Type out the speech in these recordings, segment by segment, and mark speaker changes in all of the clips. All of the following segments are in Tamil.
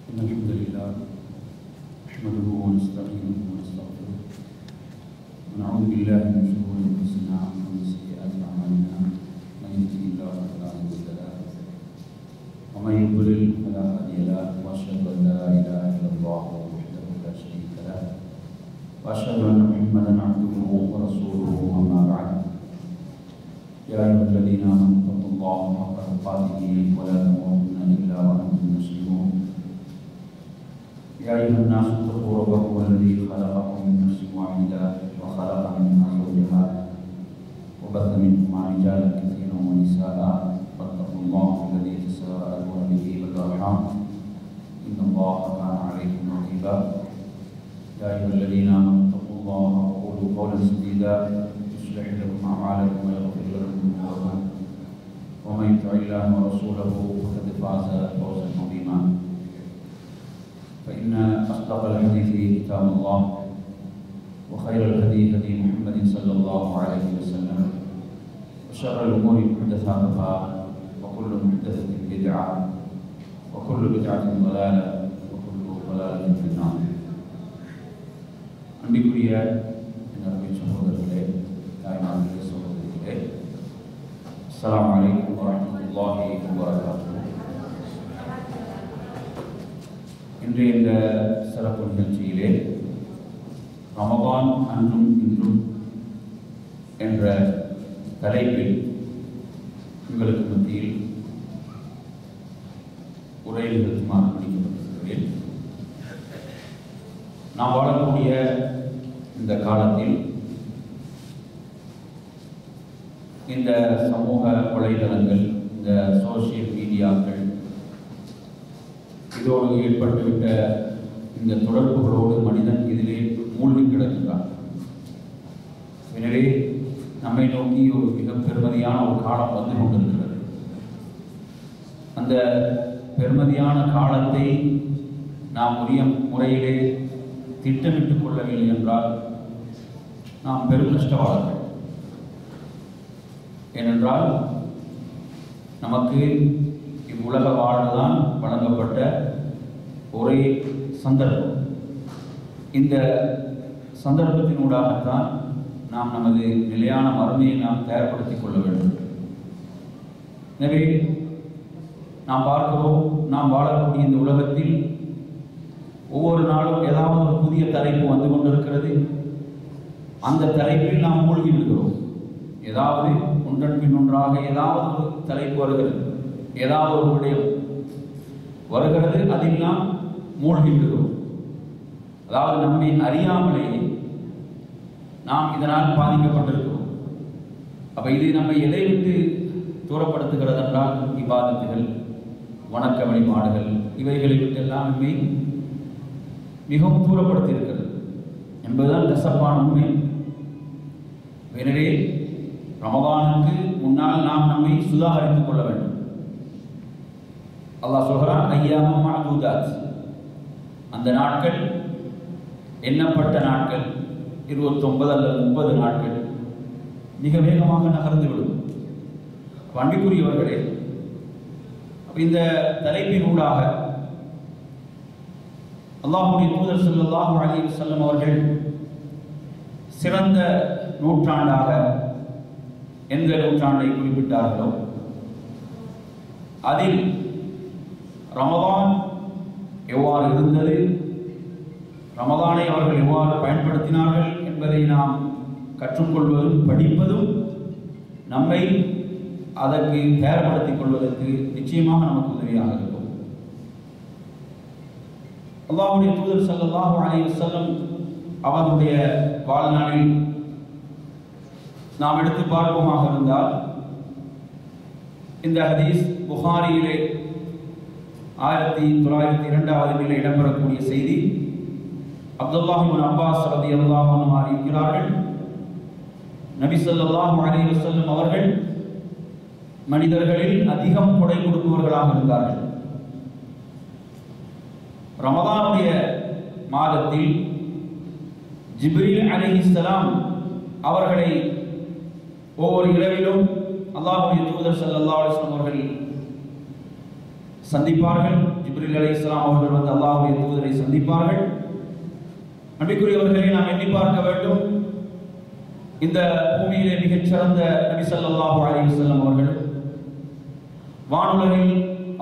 Speaker 1: إن الحمد لله نحمده ونستعينه ونستغفره ونعوذ بالله من شرور أنفسنا ومن سيئات أعمالنا من يهده الله فلا مضل له ومن يضلل فلا هادي له وأشهد أن لا إله إلا الله وحده لا شريك له وأشهد أن محمدا عبده ورسوله أما بعد يا أيها الذين آمنوا اتقوا الله حق تقاته ولا تموتن إلا وأنتم مسلمون يا أيها الناس اتقوا ربكم الذي خلقكم من نفس واحدة وخلق منها زوجها وبث منهما رجالا كثيرا ونساء واتقوا الله الذي تساءلون به والأرحام إن الله كان عليكم رقيبا يا أيها الذين آمنوا اتقوا الله وقولوا قولا سديدا يصلح لكم أعمالكم ويغفر لكم ذنوبكم ومن يطع الله ورسوله فقد فاز فوزا عظيما فإن أصدق الحديث كتاب الله وخير الهدي هدي محمد صلى الله عليه وسلم وشر الأمور محدثاتها وكل محدثة بدعة وكل بدعة ضلالة وكل ضلالة في النار. அன்பிற்குரிய என்னுடைய சகோதரர்களே, தாய்மார்களே, சகோதரிகளே, அஸ்ஸலாமு அலைக்கும் வரஹ்மத்துல்லாஹி வபரகாத்துஹு. இன்றைய இந்த சிறப்பு நிகழ்ச்சியிலே ரமதான் அன்றும் இன்றும் என்ற தலைப்பில் உங்களுக்கு மத்தியில் உரை நிகழ்த்துமாறு பணிக்கப்பட்டிருக்கிறேன். நாம் வாழக்கூடிய இந்த காலத்தில் இந்த சமூக வலைதளங்கள், இந்த சோசியல் மீடியாக்கள், இதோடு ஏற்பட்டுவிட்ட இந்த தொடர்புகளோடு மனிதன் இதிலே மூழ்கி கிடக்கிறான். எனவே நம்மை நோக்கி ஒரு மிக பெருமதியான ஒரு காலம் வந்து கொண்டிருக்கிறது. அந்த பெருமதியான காலத்தை நாம் உரிய முறையிலே திட்டமிட்டுக் கொள்ளவில்லை என்றால் நாம் பெரும் கஷ்டவாளர்கள். ஏனென்றால் நமக்கு இவ்வுலக வாழ்வுதான் வழங்கப்பட்ட ஒரே சந்தர்ப்பம். இந்த சந்தர்ப்பத்தினூடாகத்தான் நாம் நமது நிலையான மறுமையை நாம் தயார்படுத்திக் கொள்ள வேண்டும். எனவே நாம் பார்க்கிறோம், நாம் வாழக்கூடிய இந்த உலகத்தில் ஒவ்வொரு நாளும் ஏதாவது ஒரு புதிய தலைப்பு வந்து கொண்டிருக்கிறது. அந்த தலைப்பில் நாம் மூழ்கி விடுகிறோம். ஏதாவது ஒன்றன் பின் ஒன்றாக ஏதாவது ஒரு தலைப்பு வருகிறது, ஏதாவது ஒரு விடயம் வருகிறது, அதில் நாம் மூழ்கி விடுகிறோம். அதாவது நம்மை அறியாமலேயே நாம் இதனால் பாதிக்கப்பட்டிருக்கிறோம். அப்போ இது நம்மை எதை விட்டு தூரப்படுத்துகிறது என்றால் இபாதத்துகள், வணக்க வழிபாடுகள், இவைகளை விட்டு எல்லாம் நம்மை மிகவும் தூரப்படுத்தி இருக்கிறது என்பதுதான் கசப்பான உண்மை. எனவே ரமதானுக்கு முன்னால் நாம் நம்மை சுதாகரித்துக் கொள்ள வேண்டும். அல்லாஹ் சொல்கிறான், ஐயாமம் மஅதூதாத், அந்த நாட்கள் எண்ணப்பட்ட நாட்கள், 29 அல்லது 30 நாட்கள் மிக வேகமாக நகர்ந்துவிடும். அன்பிற்குரியவர்களே, இந்த தலைப்பின் ஊடாக அல்லாஹ்வுடைய தூதர் ஸல்லல்லாஹு அலைஹி வஸல்லம் அவர்கள் சிறந்த நூற்றாண்டாக எந்த நூற்றாண்டை குறிப்பிட்டார்களோ அதில் ரமதான் எவ்வாறு இருந்தது, ரமதானை அவர்கள் எவ்வாறு பயன்படுத்தினார்கள் என்பதை நாம் கற்றுக்கொள்வதும் படிப்பதும் நம்மை அதற்கு தயார்படுத்திக் கொள்வதற்கு நிச்சயமாக நமக்கு உதவியாக இருக்கும். அல்லாஹ்வுடைய தூதர் ஸல்லல்லாஹு அலைஹி வஸல்லம் அவருடைய வாழ்நாளில் நாம் எடுத்து பார்ப்போமாக இருந்தால், இந்த ஹதீஸ் புகாரியிலே 1902 இடம்பெறக்கூடிய செய்தி. அப்துல்லாஹ் இப்னு அப்பாஸ் ரலியல்லாஹு அன்ஹு அறிவிக்கிறார்கள், நபி ஸல்லல்லாஹு அலைஹி வஸல்லம் அவர்கள் மனிதர்களில் அதிகம் கொடை கொடுப்பவர்களாக இருந்தார்கள். ரமதானுடைய மாதத்தில் ஜிப்ரீல் அலைஹிஸ்ஸலாம் அவர்களை ஒவ்வொரு இரவிலும் அல்லாஹ்வுடைய தூதர் ஸல்லல்லாஹு அலைஹி வஸல்லம் அவர்கள் சந்திப்பார்கள். ஜிப்ரீல் அலைஹிஸ்ஸலாம் அவர்கள் வந்து அல்லாஹ்வுடைய தூதரை சந்திப்பார்கள். நபிக்குரியவர்களை நாம் எண்ணி பார்க்க வேண்டும். இந்த பூமியிலே மிகச்சிறந்த நபி ஸல்லல்லாஹு அலைஹி வஸல்லம் அவர்கள் வானுலகில்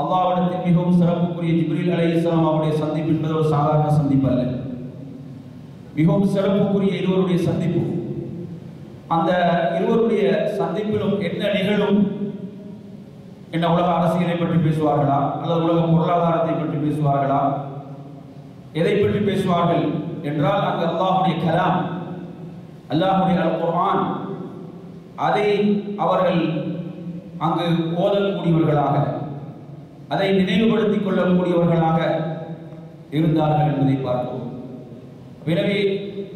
Speaker 1: அல்லாஹ்விடத்தில் மிகவும் சிறப்புக்குரிய ஜிப்ரீல் அலைஹிஸ்ஸலாம் அவருடைய சந்திப்பு என்பது ஒரு சாதாரண சந்திப்பு அல்ல. மிகவும் சிறப்புக்குரிய இருவருடைய சந்திப்பு. அந்த இருவருடைய சந்திப்பிலும் என்ன நிகழும்? என்ன உலக அரசியலை பற்றி பேசுவார்களா அல்லது உலக பொருளாதாரத்தை பற்றி பேசுவார்களா? எதை பற்றி பேசுவார்கள் என்றால் அங்கு அல்லாஹ்வுடைய கலாம், அல்லாஹ்வுடைய அல் குர்ஆன், அதை அவர்கள் அங்கு ஓதக்கூடியவர்களாக, அதை நினைவுபடுத்திக் கொள்ளக்கூடியவர்களாக இருந்தார்கள் என்பதை பார்க்கிறோம். எனவே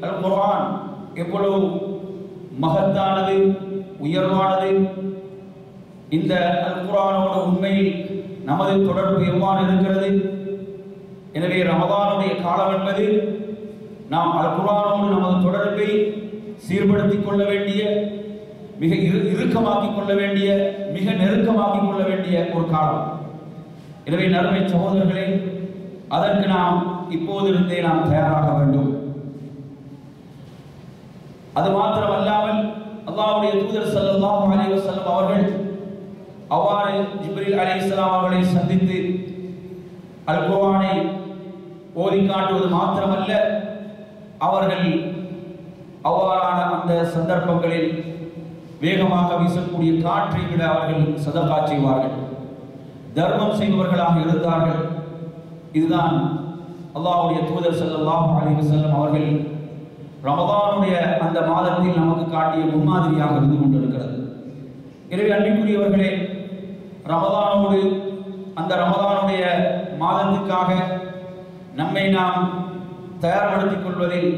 Speaker 1: அல் குர்ஆன் எவ்வளவு மகத்தானது, உயர்வானது. இந்த அல் குர்ஆனோட உண்மையில் நமது தொடர்பு எவ்வாறு இருக்கிறது? எனவே ரமதானுடைய காலம் என்பது நாம் அல் குர்ஆனோடு நமது தொடர்பை சீர்படுத்திக் கொள்ள வேண்டிய, மிக இறுக்கமாக்கிக் கொள்ள வேண்டிய, மிக நெருக்கமாக்கிக் கொள்ள வேண்டிய ஒரு காலம். எனவே நறுமை சகோதரர்களே, அதற்கு நாம் இப்போதிருந்தே நாம் தயாராக வேண்டும். அது மாத்திரமல்லாமல் அல்லாஹ்வுடைய தூதர் ஸல்லல்லாஹு அலைஹி வஸல்லம் அவர்கள் அவ்வாறு ஜிப்ரீல் அலைஹிஸ்ஸலாம் அவர்களை சந்தித்து அல் குர்ஆனை ஓதி காட்டுவது மாத்திரமல்ல, அவர்கள் அவ்வாறான அந்த சந்தர்ப்பங்களில் வேகமாக வீசக்கூடிய காற்றை விட அவர்கள் சதகா செய்வார்கள், தர்மம் செய்பவர்களாக இருந்தார்கள். இதுதான் அல்லாஹ்வுடைய தூதர் ஸல்லல்லாஹு அலைஹி வஸல்லம் அவர்கள் ரமதானுடைய அந்த மாதத்தில் நமக்கு காட்டிய முன்மாதிரியாக இருந்து கொண்டிருக்கிறது. எனவே அன்பிற்குரியவர்களே, ரமதானோடு அந்த ரமதானுடைய மாதத்துக்காக நம்மை நாம் தயார்படுத்திக் கொள்வதில்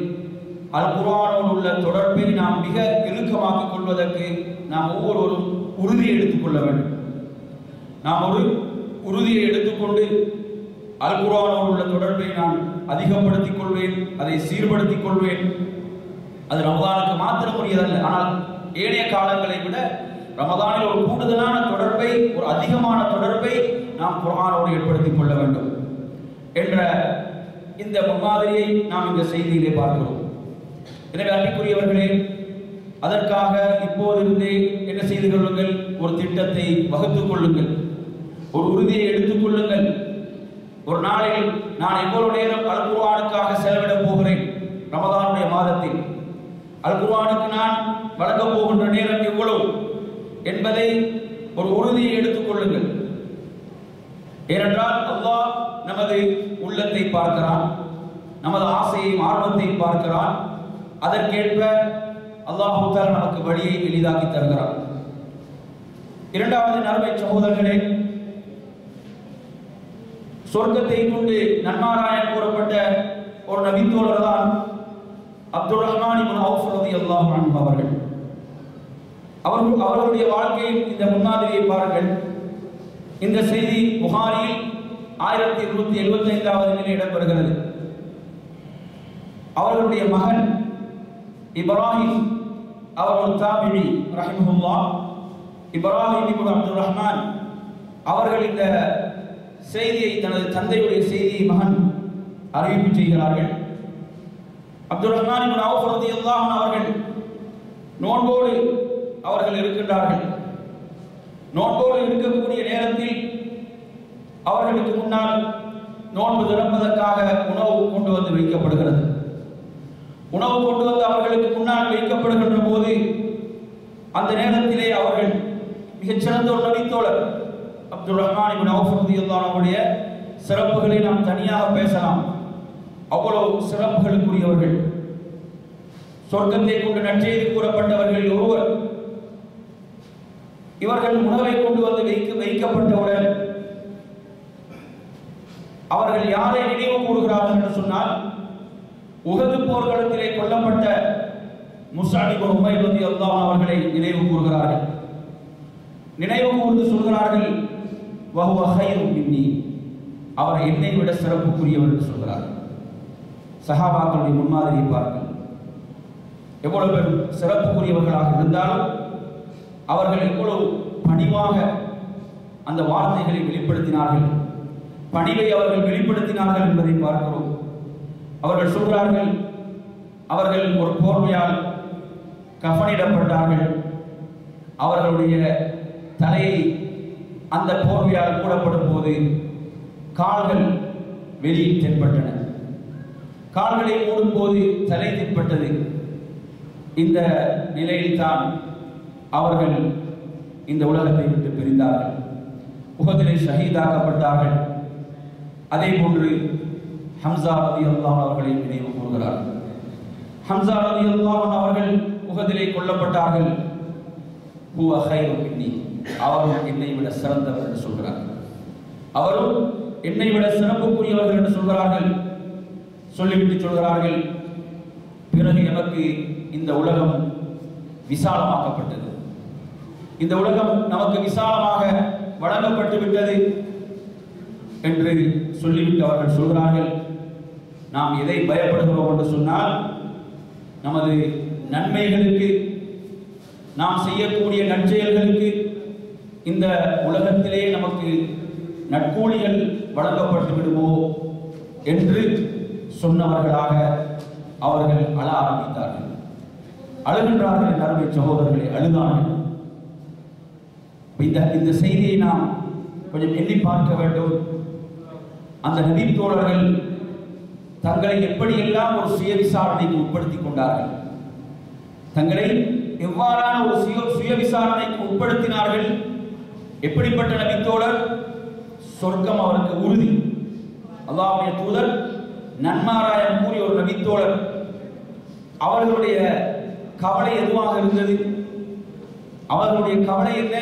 Speaker 1: அல் குர்ஆனோடு உள்ள தொடர்பை நாம் மிக இறுக்கமாக்கிக் கொள்வதற்கு நாம் ஒவ்வொருவரும் உறுதியை எடுத்துக்கொள்ள வேண்டும். நாம் ஒரு உறுதியை எடுத்துக்கொண்டு அல் குர்ஆனோடு உள்ள தொடர்பை நான் அதிகப்படுத்திக் கொள்வேன், அதை சீர்படுத்திக் கொள்வேன். அது ரமதானுக்கு மாத்திரம் உரியதல்ல, ஆனால் ஏனைய காலங்களை விட ரமதானில் ஒரு கூடுதலான தொடர்பை, ஒரு அதிகமான தொடர்பை நாம் குர்ஆனோடு ஏற்படுத்திக் கொள்ள வேண்டும் என்ற இந்த முன்மாதிரியை நாம் இந்த செய்தியிலே பார்க்கிறோம். எனவே அன்பிற்குரியவர்களே, அதற்காக இப்போதிருந்தே என்ன செய்து கொள்ளுங்கள்? ஒரு திட்டத்தை வகுத்துக் கொள்ளுங்கள், ஒரு உறுதியை எடுத்துக் கொள்ளுங்கள். ஒரு நாளில் நான் எவ்வளவு நேரம் அல் குர்ஆனுக்காக செலவிடப் போகிறேன், ரமதானுடைய மாதத்தில் அல் குர்ஆனுக்கு நான் வழங்கப் போகின்ற நேரம் எவ்வளவு என்பதை ஒரு உறுதியை எடுத்துக் கொள்ளுங்கள். ஏனென்றால் அல்லாஹ் நமது உள்ளத்தை பார்க்கிறான், நமது ஆசையை, ஆர்வத்தை பார்க்கிறான். அதற்கேற்ப அல்லாஹ் தஆலா நமக்கு வழியை எளிதாக்கி தருகிறான். இரண்டாவது நறுமை சகோதரர்களே, சொர்க்கத்தை கொண்டு நன்மாராயம் கூறப்பட்ட ஒரு நபித்தோழர் தான் அப்துல் ரஹ்மான் இப்னு அவுஃப் ரலியல்லாஹு அன்ஹு அவர்கள். அவர்களுடைய வாழ்க்கையில் இந்த முன்மாதிரியை பாருங்கள். இந்த செய்தி புகாரியில் 1275வது எண்ணில் இடம்பெறுகிறது. அவர்களுடைய மகன் இப்ராஹிம் அவர்கள் தாபிஈ ரஹிமஹுல்லாஹ், இப்ராஹிம் இப்னு அப்துல் ரஹ்மான் அவர்கள் இந்த செய்தியை, தனது தந்தையுடைய செய்தியை மகன் அறிவிப்பு செய்கிறார்கள். அப்துல் ரஹ்மான் இப்னு அவுஃப் ரலியல்லாஹு அன்ஹு அவர்கள் நோன்போடு அவர்கள் இருக்கின்றார்கள். நோன்போடு இருக்கக்கூடிய நேரத்தில் அவர்களுக்கு முன்னால் நோன்பு திறப்பதற்காக உணவு கொண்டு வந்து வைக்கப்படுகிறது. உணவு கொண்டு வந்து அவர்களுக்கு முன்னால் வைக்கப்படுகின்ற போது அந்த நேரத்திலே அவர்கள் மிகச்சிறந்த ஒரு நபித்தோழர் அப்துல் ரஹ்மான் இப்னு அவுஃப் ரலியல்லாஹு அன்ஹுடைய சிறப்புகளை நாம் தனியாக பேசலாம். அவ்வளவு சிறப்புகளுக்குரியவர்கள், சொர்க்கத்தை கொண்டு நற்செய்தி கூறப்பட்டவர்கள் ஒருவர். இவர்கள் உணவை கொண்டு வந்து வைக்கப்பட்டவுடன் அவர்கள் யாரை நினைவு கூறுகிறார்கள் என்று சொன்னால், உஹது போர்க்களத்திலே கொல்லப்பட்ட முஸ்அப் இப்னு உமைர் ரலியல்லாஹு அன்ஹு அவர்களை நினைவு கூறுகிறார்கள். நினைவு கூர்ந்து சொல்கிறார்கள், வஹுவ கைரும் மின்னி, அவர் என்னை விட சிறப்புக்குரியவர் என்று சொல்கிறார்கள். சஹாபாக்களுடைய முன்மாதிரியை பாருங்கள். எவ்வளவு சிறப்புக்குரியவர்களாக இருந்தாலும் அவர்கள் எவ்வளவு பணிவாக அந்த வார்த்தைகளை வெளிப்படுத்தினார்கள். பணிவை அவர்கள் வெளிப்படுத்தினார்கள் என்பதை பார்க்கிறோம். அவர்கள் சொல்கிறார்கள், அவர்கள் ஒரு போர்வையால் கஃனிடப்பட்டார்கள். அவர்களுடைய தலையை அந்த போர்வையால் மூடப்படும் போது கால்கள் வெளியில் தென்பட்டன. கால்களை மூடும் போது தலை தென்பட்டது. இந்த நிலையில்தான் அவர்கள் இந்த உலகத்தை விட்டு பிரிந்தார்கள். உஹதிலே ஷஹீதாக்கப்பட்டார்கள். அதே போன்று ஹம்சா ரலியல்லாஹு அவர்களை நினைவு கூறுகிறார்கள். ஹம்சா ரலியல்லாஹு அவர்கள் உஹதிலே கொல்லப்பட்டார்கள். ஹுவ கைரு மின்னி, அவரும் என்னை விட சிறந்தவர் என்று சொல்கிறார்கள். அவரும் என்னை விட சிறப்புக்குரியவர்கள் என்று சொல்கிறார்கள். சொல்லிவிட்டு சொல்கிறார்கள், பிறகு எமக்கு இந்த உலகம் விசாலமாக்கப்பட்டது. இந்த உலகம் நமக்கு விசாலமாக வழங்கப்பட்டு விட்டது என்று சொல்லிவிட்டு அவர்கள் சொல்கிறார்கள், நாம் எதை பயப்படுகிறோம் என்று சொன்னால், நமது நன்மைகளுக்கு, நாம் செய்யக்கூடிய நற்செயல்களுக்கு இந்த உலகத்திலே நமக்கு நற்கூலிகள் வழங்கப்பட்டு விடுமோ என்று சொன்னவர்களாக அவர்கள் அழ ஆரம்பித்தார்கள். அழுகின்றார்கள். அருமை சகோதரர்களை, அழுதார்கள். இந்த செய்தியை நாம் கொஞ்சம் எண்ணி பார்க்க வேண்டும். அந்த நபி தோழர்கள் தங்களை எப்படியெல்லாம் ஒரு சுய விசாரணைக்கு உட்படுத்திக் கொண்டார்கள், தங்களை எவ்வாறான ஒரு சுய விசாரணைக்கு உட்படுத்தினார்கள். எப்படிப்பட்ட நபி தோழர்? சொர்க்கம் அவருக்கு உறுதி. அல்லாஹ்வுடைய தூதர் நன்மாராயம் கூறிய ஒரு நபி தோழர். அவர்களுடைய கவலை எதுவாக இருந்தது? அவர்களுடைய கவலை என்ன?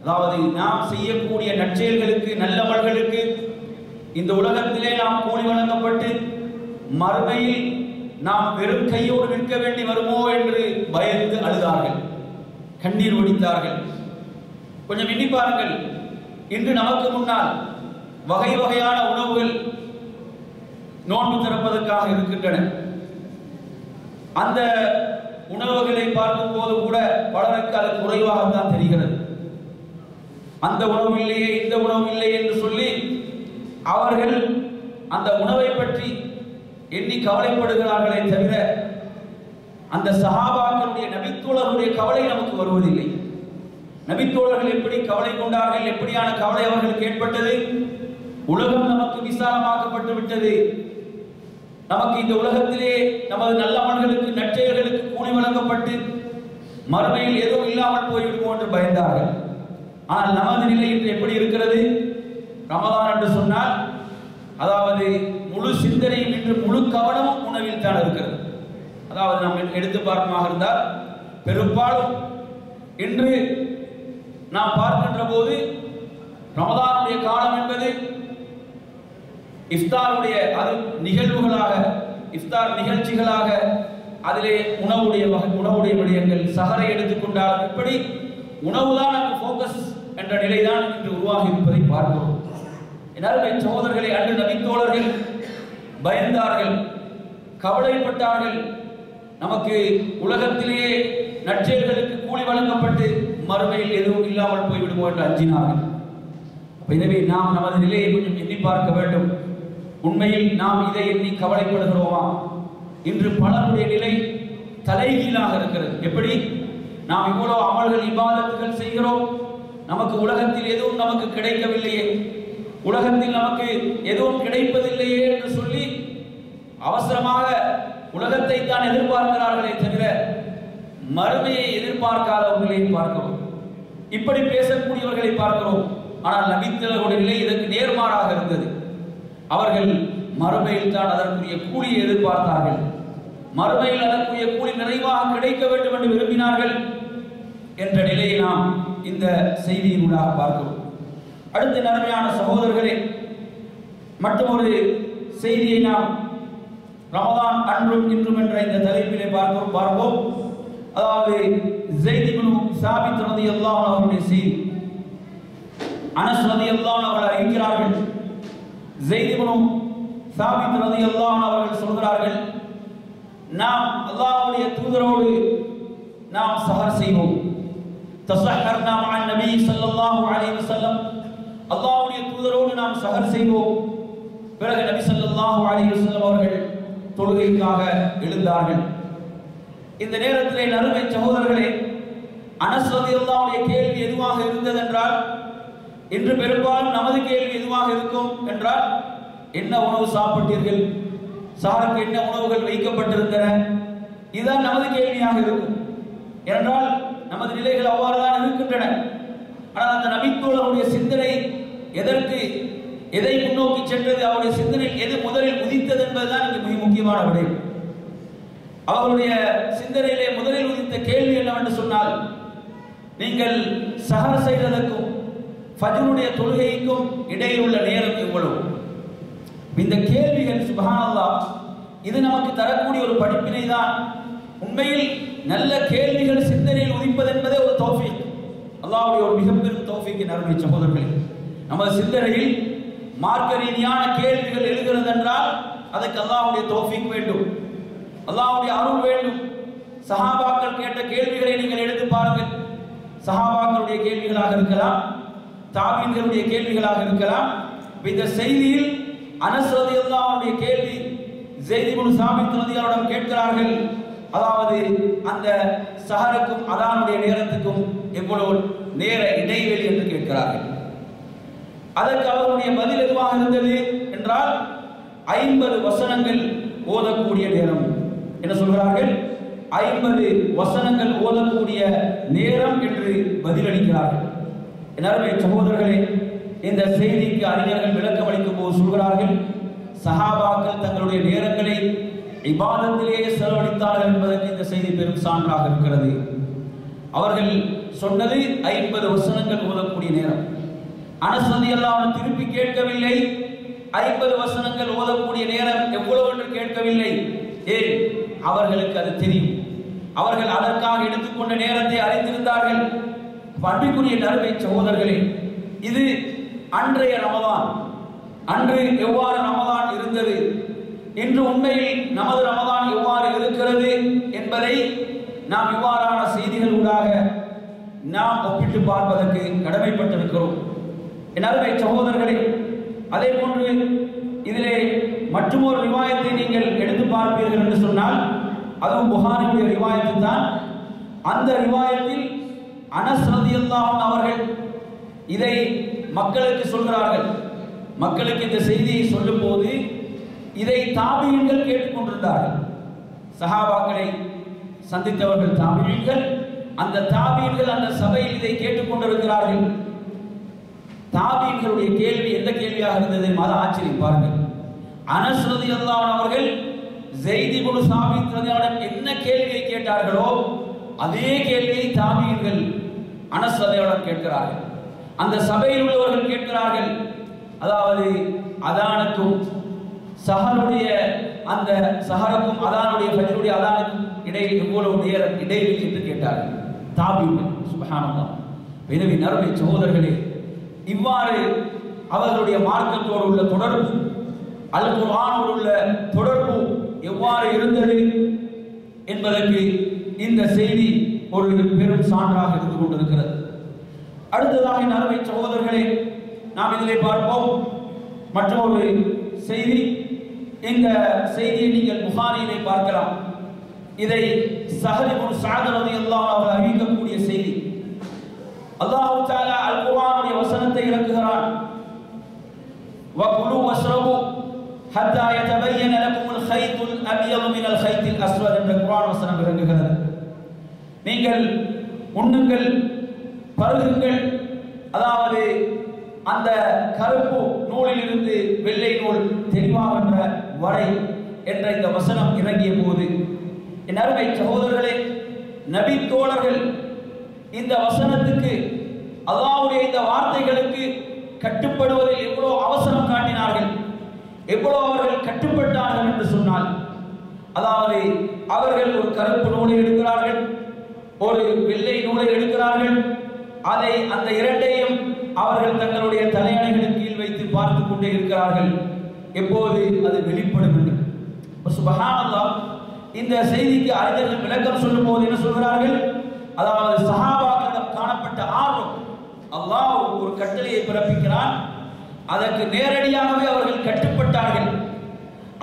Speaker 1: அதாவது நாம் செய்யக்கூடிய நற்செயல்களுக்கு, நல்லமல்களுக்கு இந்த உலகத்திலே நாம் கூலி வழங்கப்பட்டு மறுமையில் நாம் வெறும் கையோடு நிற்க வேண்டி வருமோ என்று பயந்து அழுதார்கள், கண்ணீர் வடித்தார்கள். கொஞ்சம் எண்ணி பாருங்கள். இன்று நமக்கு முன்னால் வகை வகையான உணவுகள் நோன்பு திறப்பதற்காக இருக்கின்றன. அந்த உணவுகளை பார்க்கும் போது கூட பலருக்கு அது குறைவாகத்தான் தெரிகிறது. அந்த உணவு இல்லையே, இந்த உணவு இல்லை என்று சொல்லி அவர்கள் அந்த உணவை பற்றி எண்ணி கவலைப்படுகிறார்களே தவிர அந்த சஹாபாக்களுடைய நபித்தோழர்களுடைய கவலை நமக்கு வருவதில்லை. நபித்தோழர்கள் எப்படி கவலை கொண்டார்கள், எப்படியான கவலை அவர்களுக்கு ஏற்பட்டது? உலகம் நமக்கு விசாலமாக்கப்பட்டு விட்டது, நமக்கு இந்த உலகத்திலே நமது நல்ல அமல்களுக்கு, நற்செயல்களுக்கு கூலி வழங்கப்பட்டு மறுமையில் எதுவும் இல்லாமல் போய்விடுமோ என்று பயந்தார்கள். ஆனால் நமது நிலை இன்று எப்படி இருக்கிறது? ரமதான் என்று சொன்னால், அதாவது முழு சிந்தனையும் இன்று முழு கவனமும் உணவில் தான் இருக்கிறது. அதாவது நாம் எடுத்து பார்ப்பமாக இருந்தால், பெரும்பாலும் இன்று நாம் பார்க்கின்ற போது ரமதானுடைய காலம் என்பது இஃப்தாருடைய அது நிகழ்வுகளாக, இஃப்தார் நிகழ்ச்சிகளாக, அதிலே உணவுடைய விடயங்கள், சஹரை எடுத்துக்கொண்டால் இப்படி உணவுதான் அங்கு ஃபோக்கஸ் என்ற நிலைதான் இன்று உருவாகி இருப்பதை பார்க்கிறோம். என் சகோதரர்களை, அன்று நபித்தோழர்கள் பயந்தார்கள், கவலைப்பட்டார்கள். நமக்கு உலகத்திலேயே நற்செயல்களுக்கு கூலி வழங்கப்பட்டு மறுமையில் எதுவும் இல்லாமல் போய்விடுமோ என்று அஞ்சினார்கள். எனவே நாம் நமது நிலையை கொஞ்சம் எண்ணி பார்க்க வேண்டும். உண்மையில் நாம் இதை எண்ணி கவலைப்படுகிறோமா? இன்று பலருடைய நிலை தலைகீழாக இருக்கிறது. எப்படி? நாம் இவ்வளவு அமல்கள், இபாதத்துகள் செய்கிறோம், நமக்கு உலகத்தில் எதுவும் நமக்கு கிடைக்கவில்லையே, உலகத்தில் நமக்கு எதுவும் கிடைப்பதில்லையே என்று சொல்லி அவசரமாக உலகத்தை தான் எதிர்பார்க்கிறார்களே தவிர மறுமையை எதிர்பார்க்காதவர்களை பார்க்கிறோம். இப்படி பேசக்கூடியவர்களை பார்க்கிறோம். ஆனால் நபித்தோழர்களுடைய நிலை இதற்கு நேர்மாறாக இருந்தது. அவர்கள் மறுமையில் தான் அதற்குரிய கூலியை எதிர்பார்த்தார்கள். மறுமையில் அதற்குரிய கூலி நிறைவாக கிடைக்க வேண்டும் என்று விரும்பினார்கள் என்ற நிலையை நாம் இந்த செய்தியினூடாக பார்க்கிறோம். அடுத்த நன்மையான சகோதரர்களே, மற்றொரு செய்தியை நாம் ரமதான் அன்றும் இன்றும் என்ற இந்த தலைப்பிலே பார்ப்போம். அதாவது ஸைத் இப்னு சாபித் ரலியல்லாஹு அன்ஹு அவருடைய செய்தி. அனஸ் ரலியல்லாஹு அன்ஹு அவர்கள் அறிவிக்கிறார்கள், ஸைத் இப்னு சாபித் ரலியல்லாஹு அன்ஹு அவர்கள் சொல்கிறார்கள், நாம் அல்லாஹ்வுடைய தூதரோடு நாம் சஹர் செய்வோம். தஸஹர்னா மஅ நபி ஸல்லல்லாஹு அலைஹி வஸல்லம், அல்லாஹ்வுடைய தூதரோடு நாம் சஹர் செய்வோம். பிறகு நபி ஸல்லல்லாஹு அலைஹி வஸல்லம் அவர்கள் தொழுகைக்காக எழுந்தார்கள். இந்த நேரத்திலே நறுமை சகோதரர்களே, அனஸ் ரலியல்லாஹு அன்ஹுடைய கேள்வி எதுவாக இருந்ததென்றால், இன்று பெரும்பாலும் நமது கேள்வி எதுவாக இருக்கும் என்றால், என்ன உணவு சாப்பிட்டீர்கள், சஹருக்கு என்ன உணவுகள் வைக்கப்பட்டிருந்தன, இதுதான் நமது கேள்வியாக இருக்கும். ஏனென்றால் நமது நிலைகள் அவ்வாறுதான் இருக்கின்றன. ஆனால் அந்த நபித்தோழருடைய சிந்தனை எதை முன்னோக்கி சென்றது, அவருடைய சிந்தனையில் எது முதலில் உதித்தது என்பதுதான் இங்கு மிக முக்கியமான விடயம். அவருடைய சிந்தனையிலே முதலில் உதித்த கேள்வி என்னவென்று சொன்னால், நீங்கள் சஹர் செய்வதற்கும் ஃபஜ்ருடைய தொழுகைக்கும் இடையில் உள்ள நேரம் எவ்வளவு? இந்த கேள்விகள் சுப்ஹானல்லாஹ், இது நமக்கு தரக்கூடிய ஒரு படிப்பினை தான். உண்மையில் நல்ல கேள்விகள் சிந்தனையில் உதிப்பது என்பதே ஒரு தௌஃபீக், அல்லாஹ்வுடைய ஒரு மிகப்பெரும் தௌஃபீக். அருமை சகோதரர்களே, நமது சிந்தனையில் மார்க்க ரீதியான கேள்விகள் எழுகிறது என்றால் அதற்கு அல்லாஹ்வுடைய தௌஃபீக் வேண்டும், அல்லாஹ்வுடைய அருள் வேண்டும். சஹாபாக்கள் கேட்ட கேள்விகளை நீங்கள் எடுத்து பாருங்கள். சஹாபாக்களுடைய கேள்விகளாக இருக்கலாம், தாபீன்களுடைய கேள்விகளாக இருக்கலாம். இந்த செய்தியில் அனஸ் ரலியல்லாஹு அன்ஹுடைய கேள்வி ஸைத் இப்னு சாபித் ரலியல்லாஹு அன்ஹு கேட்கிறார்கள், அதாவது அந்த சஹருக்கும் அதானுடைய நேரத்துக்கும் எவ்வளவு நேர இடைவெளி என்று கேட்கிறார்கள். அதற்கு அவருடைய பதில் எதுவாக இருந்தது என்றால், 50 வசனங்கள் ஓதக்கூடிய நேரம். என்ன சொல்கிறார்கள்? 50 வசனங்கள் ஓதக்கூடிய நேரம் என்று பதிலளிக்கிறார்கள். எனவே சகோதரர்களே, இந்த செய்திக்கு அறிஞர்கள் விளக்கம் அளிக்கும் போது சொல்கிறார்கள், சஹாபாக்கள் தங்களுடைய நேரங்களை இபாதத்திலேயே செலவழித்தார்கள் என்பதற்கு இந்த செய்தி பெரும் சான்றாக இருக்கிறது. அவர்கள் சொன்னது 50 வசனங்கள் ஓதக்கூடிய நேரம். அனஸ் ரலியல்லாஹு அன்ஹு திருப்பி கேட்கவில்லை, 50 வசனங்கள் ஓதக்கூடிய நேரம் எவ்வளவு என்று கேட்கவில்லை. ஏன்? அவர்களுக்கு அது தெரியும். அவர்கள் அதற்காக எடுத்துக்கொண்ட நேரத்தை அறிந்திருந்தார்கள். அன்பிற்குரிய நறுமை சகோதரர்களே, இது அன்றைய ரமதான். அன்று எவ்வாறு ரமதான் இருந்தது, இன்று உண்மையில் நமது ரமதான் எவ்வாறு இருக்கிறது என்பதை நாம் இவ்வாறான செய்திகளூடாக நாம் ஒப்பிட்டு பார்ப்பதற்கு கடமைப்பட்டிருக்கிறோம். என் அருமை சகோதரர்களே, அதே போன்று இதிலே மற்றொரு ரிவாயத்தை நீங்கள் எடுத்து பார்ப்பீர்கள் என்று சொன்னால், அதுவும் புகாரியுடைய ரிவாயத்து தான். அந்த ரிவாயத்தில் அனஸ் ரலியல்லாஹு அன்ஹு அவர்கள் இதை மக்களுக்கு சொல்கிறார்கள். மக்களுக்கு இந்த செய்தியை சொல்லும் போது இதை தாபீன்கள் கேட்டுக்கொண்டிருந்தார்கள். சஹாபாக்களை சந்தித்தவர்கள் தாபீன்கள். அந்த தாபீன்கள் அந்த சபையில் இதை கேட்டுக்கொண்டிருக்கிறார்கள். தாபீன்களுடைய கேள்வி எந்த கேள்வியாக இருந்தது? மத ஆச்சரியம் பாருங்கள். அனஸ் ரலியல்லாஹு அன்ஹு அவர்கள் ஸைத் இப்னு சாபித் ரலியல்லாஹு அன்ஹு என்ன கேள்வியை கேட்டார்களோ அதே கேள்வியை தாபீன்கள் அனஸ் ரலியல்லாஹு அன்ஹு கேட்கிறார்கள். அந்த சபையில் உள்ளவர்கள் கேட்கிறார்கள், அதாவது அதானுக்கும் சஹருடைய அந்த சஹருக்கும் அதானுடைய ஃபஜ்ருடைய அதானுக்கும் இடையில் எவ்வளவு நேரம் இடைவெளி என்று கேட்டார்கள் தாபீன்கள். சுப்ஹானல்லாஹ். எனவே நறுமை சகோதரர்களே, இவ்வாறு அவர்களுடைய மார்க்கத்தோடு உள்ள தொடர்பு, அல் குர்ஆனோடு உள்ள தொடர்பு எவ்வாறு இருந்தது என்பதற்கு இந்த செய்தி ஒரு பெரும் சான்றாக இருந்து கொண்டிருக்கிறது. அடுத்ததாக நறுமை சகோதரர்களே, நாம் இதிலே பார்ப்போம் மற்றொரு செய்தி. இந்த செய்தியை நீங்கள் புகாரியிலே பார்க்கலாம். இதை ஸஹல் இப்னு ஸஅத் ரலியல்லாஹு அன்ஹு அறிவிக்கக்கூடிய செய்தி. அல்லாஹ் தஆலா அல் குர்ஆனுடைய வசனத்தை இறக்குகிறான். வகுலு வஷ்ரபு ஹத்தா யதபையன லகுமுல் கைத்துல் அப்யது மினல் கைத்தில் அஸ்வத் என்ற குர்ஆன் வசனம் இறங்குகிறது. நீங்கள் உண்ணுங்கள், பருகுங்கள், அதாவது அந்த கருப்பு நூலில் இருந்து வெள்ளை நூல் தெளிவாகின்ற வரை என்ற இந்த வசனம் இறங்கிய போது, என் அருமை சகோதரர்களே, நபி தோழர்கள் இந்த வசனத்துக்கு, அல்லாஹ்வுடைய இந்த வார்த்தைகளுக்கு கட்டுப்படுவதில் எவ்வளவு அவசரம் காட்டினார்கள், எவ்வளவு அவர்கள் கட்டுப்பட்டார்கள் என்று சொன்னால், அதாவது அவர்கள் ஒரு கருப்பு நூலை எடுக்கிறார்கள், ஒரு வெள்ளை நூலை எடுக்கிறார்கள், அதை அந்த இரண்டையும் அவர்கள் தங்களுடைய தலையணைகளின் கீழ் வைத்து பார்த்து கொண்டே இருக்கிறார்கள், எப்போது அது வெளிப்படும் என்று. சுப்ஹானல்லாஹ். இந்த செய்திக்கு அறிஞர்கள் விளக்கம் சொல்லும் போது என்ன சொல்கிறார்கள்? அதாவது சஹாபாக்களிடம் காணப்பட்ட ஆர்வம். அல்லாஹ் ஒரு கட்டளையை பிறப்பிக்கிறான், அதற்கு நேரடியாகவே அவர்கள் கட்டுப்பட்டார்கள்.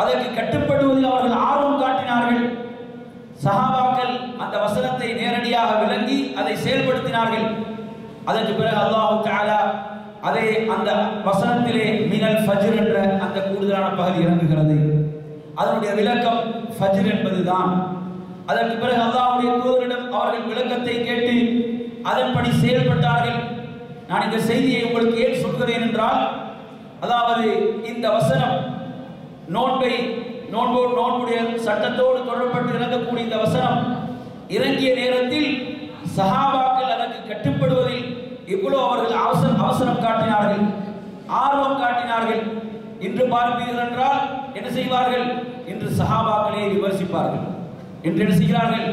Speaker 1: அதற்கு கட்டுப்படுவதில் அவர்கள் ஆர்வம் காட்டினார்கள். சஹாபாக்கள் அந்த வசனத்தை நேரடியாக விளங்கி அதை செயல்படுத்தினார்கள். அதற்கு பிறகு அல்லாஹ் தஆலா அதே அந்த வசனத்திலே மினல் ஃபஜ்ர் என்ற அந்த கூடுதலான பகுதி இறங்குகிறது. அதனுடைய விளக்கம் ஃபஜ்ர் என்பதுதான். அதற்கு பிறகு அல்லாஹ்வுடைய தூதரிடம் அவர்கள் விளக்கத்தை கேட்டு அதன்படி செயல்பட்டார்கள். நான் இந்த செய்தியை உங்களுக்கு ஏன் சொல்கிறேன் என்றால், அதாவது இந்த வசனம் நோன்புடைய சட்டத்தோடு தொடர்பட்டு இறங்கக்கூடிய இந்த வசனம் இறங்கிய நேரத்தில் சஹாபாக்கள் அதற்கு கட்டுப்படுவதில் இவ்வளவு அவர்கள் அவசரம் காட்டினார்கள், ஆர்வம் காட்டினார்கள். இன்று பார்ப்பீர்கள் என்றால் என்ன செய்வார்கள்? இன்று சஹாபாக்களை விமர்சிப்பார்கள். இன்று என்ன செய்கிறார்கள்?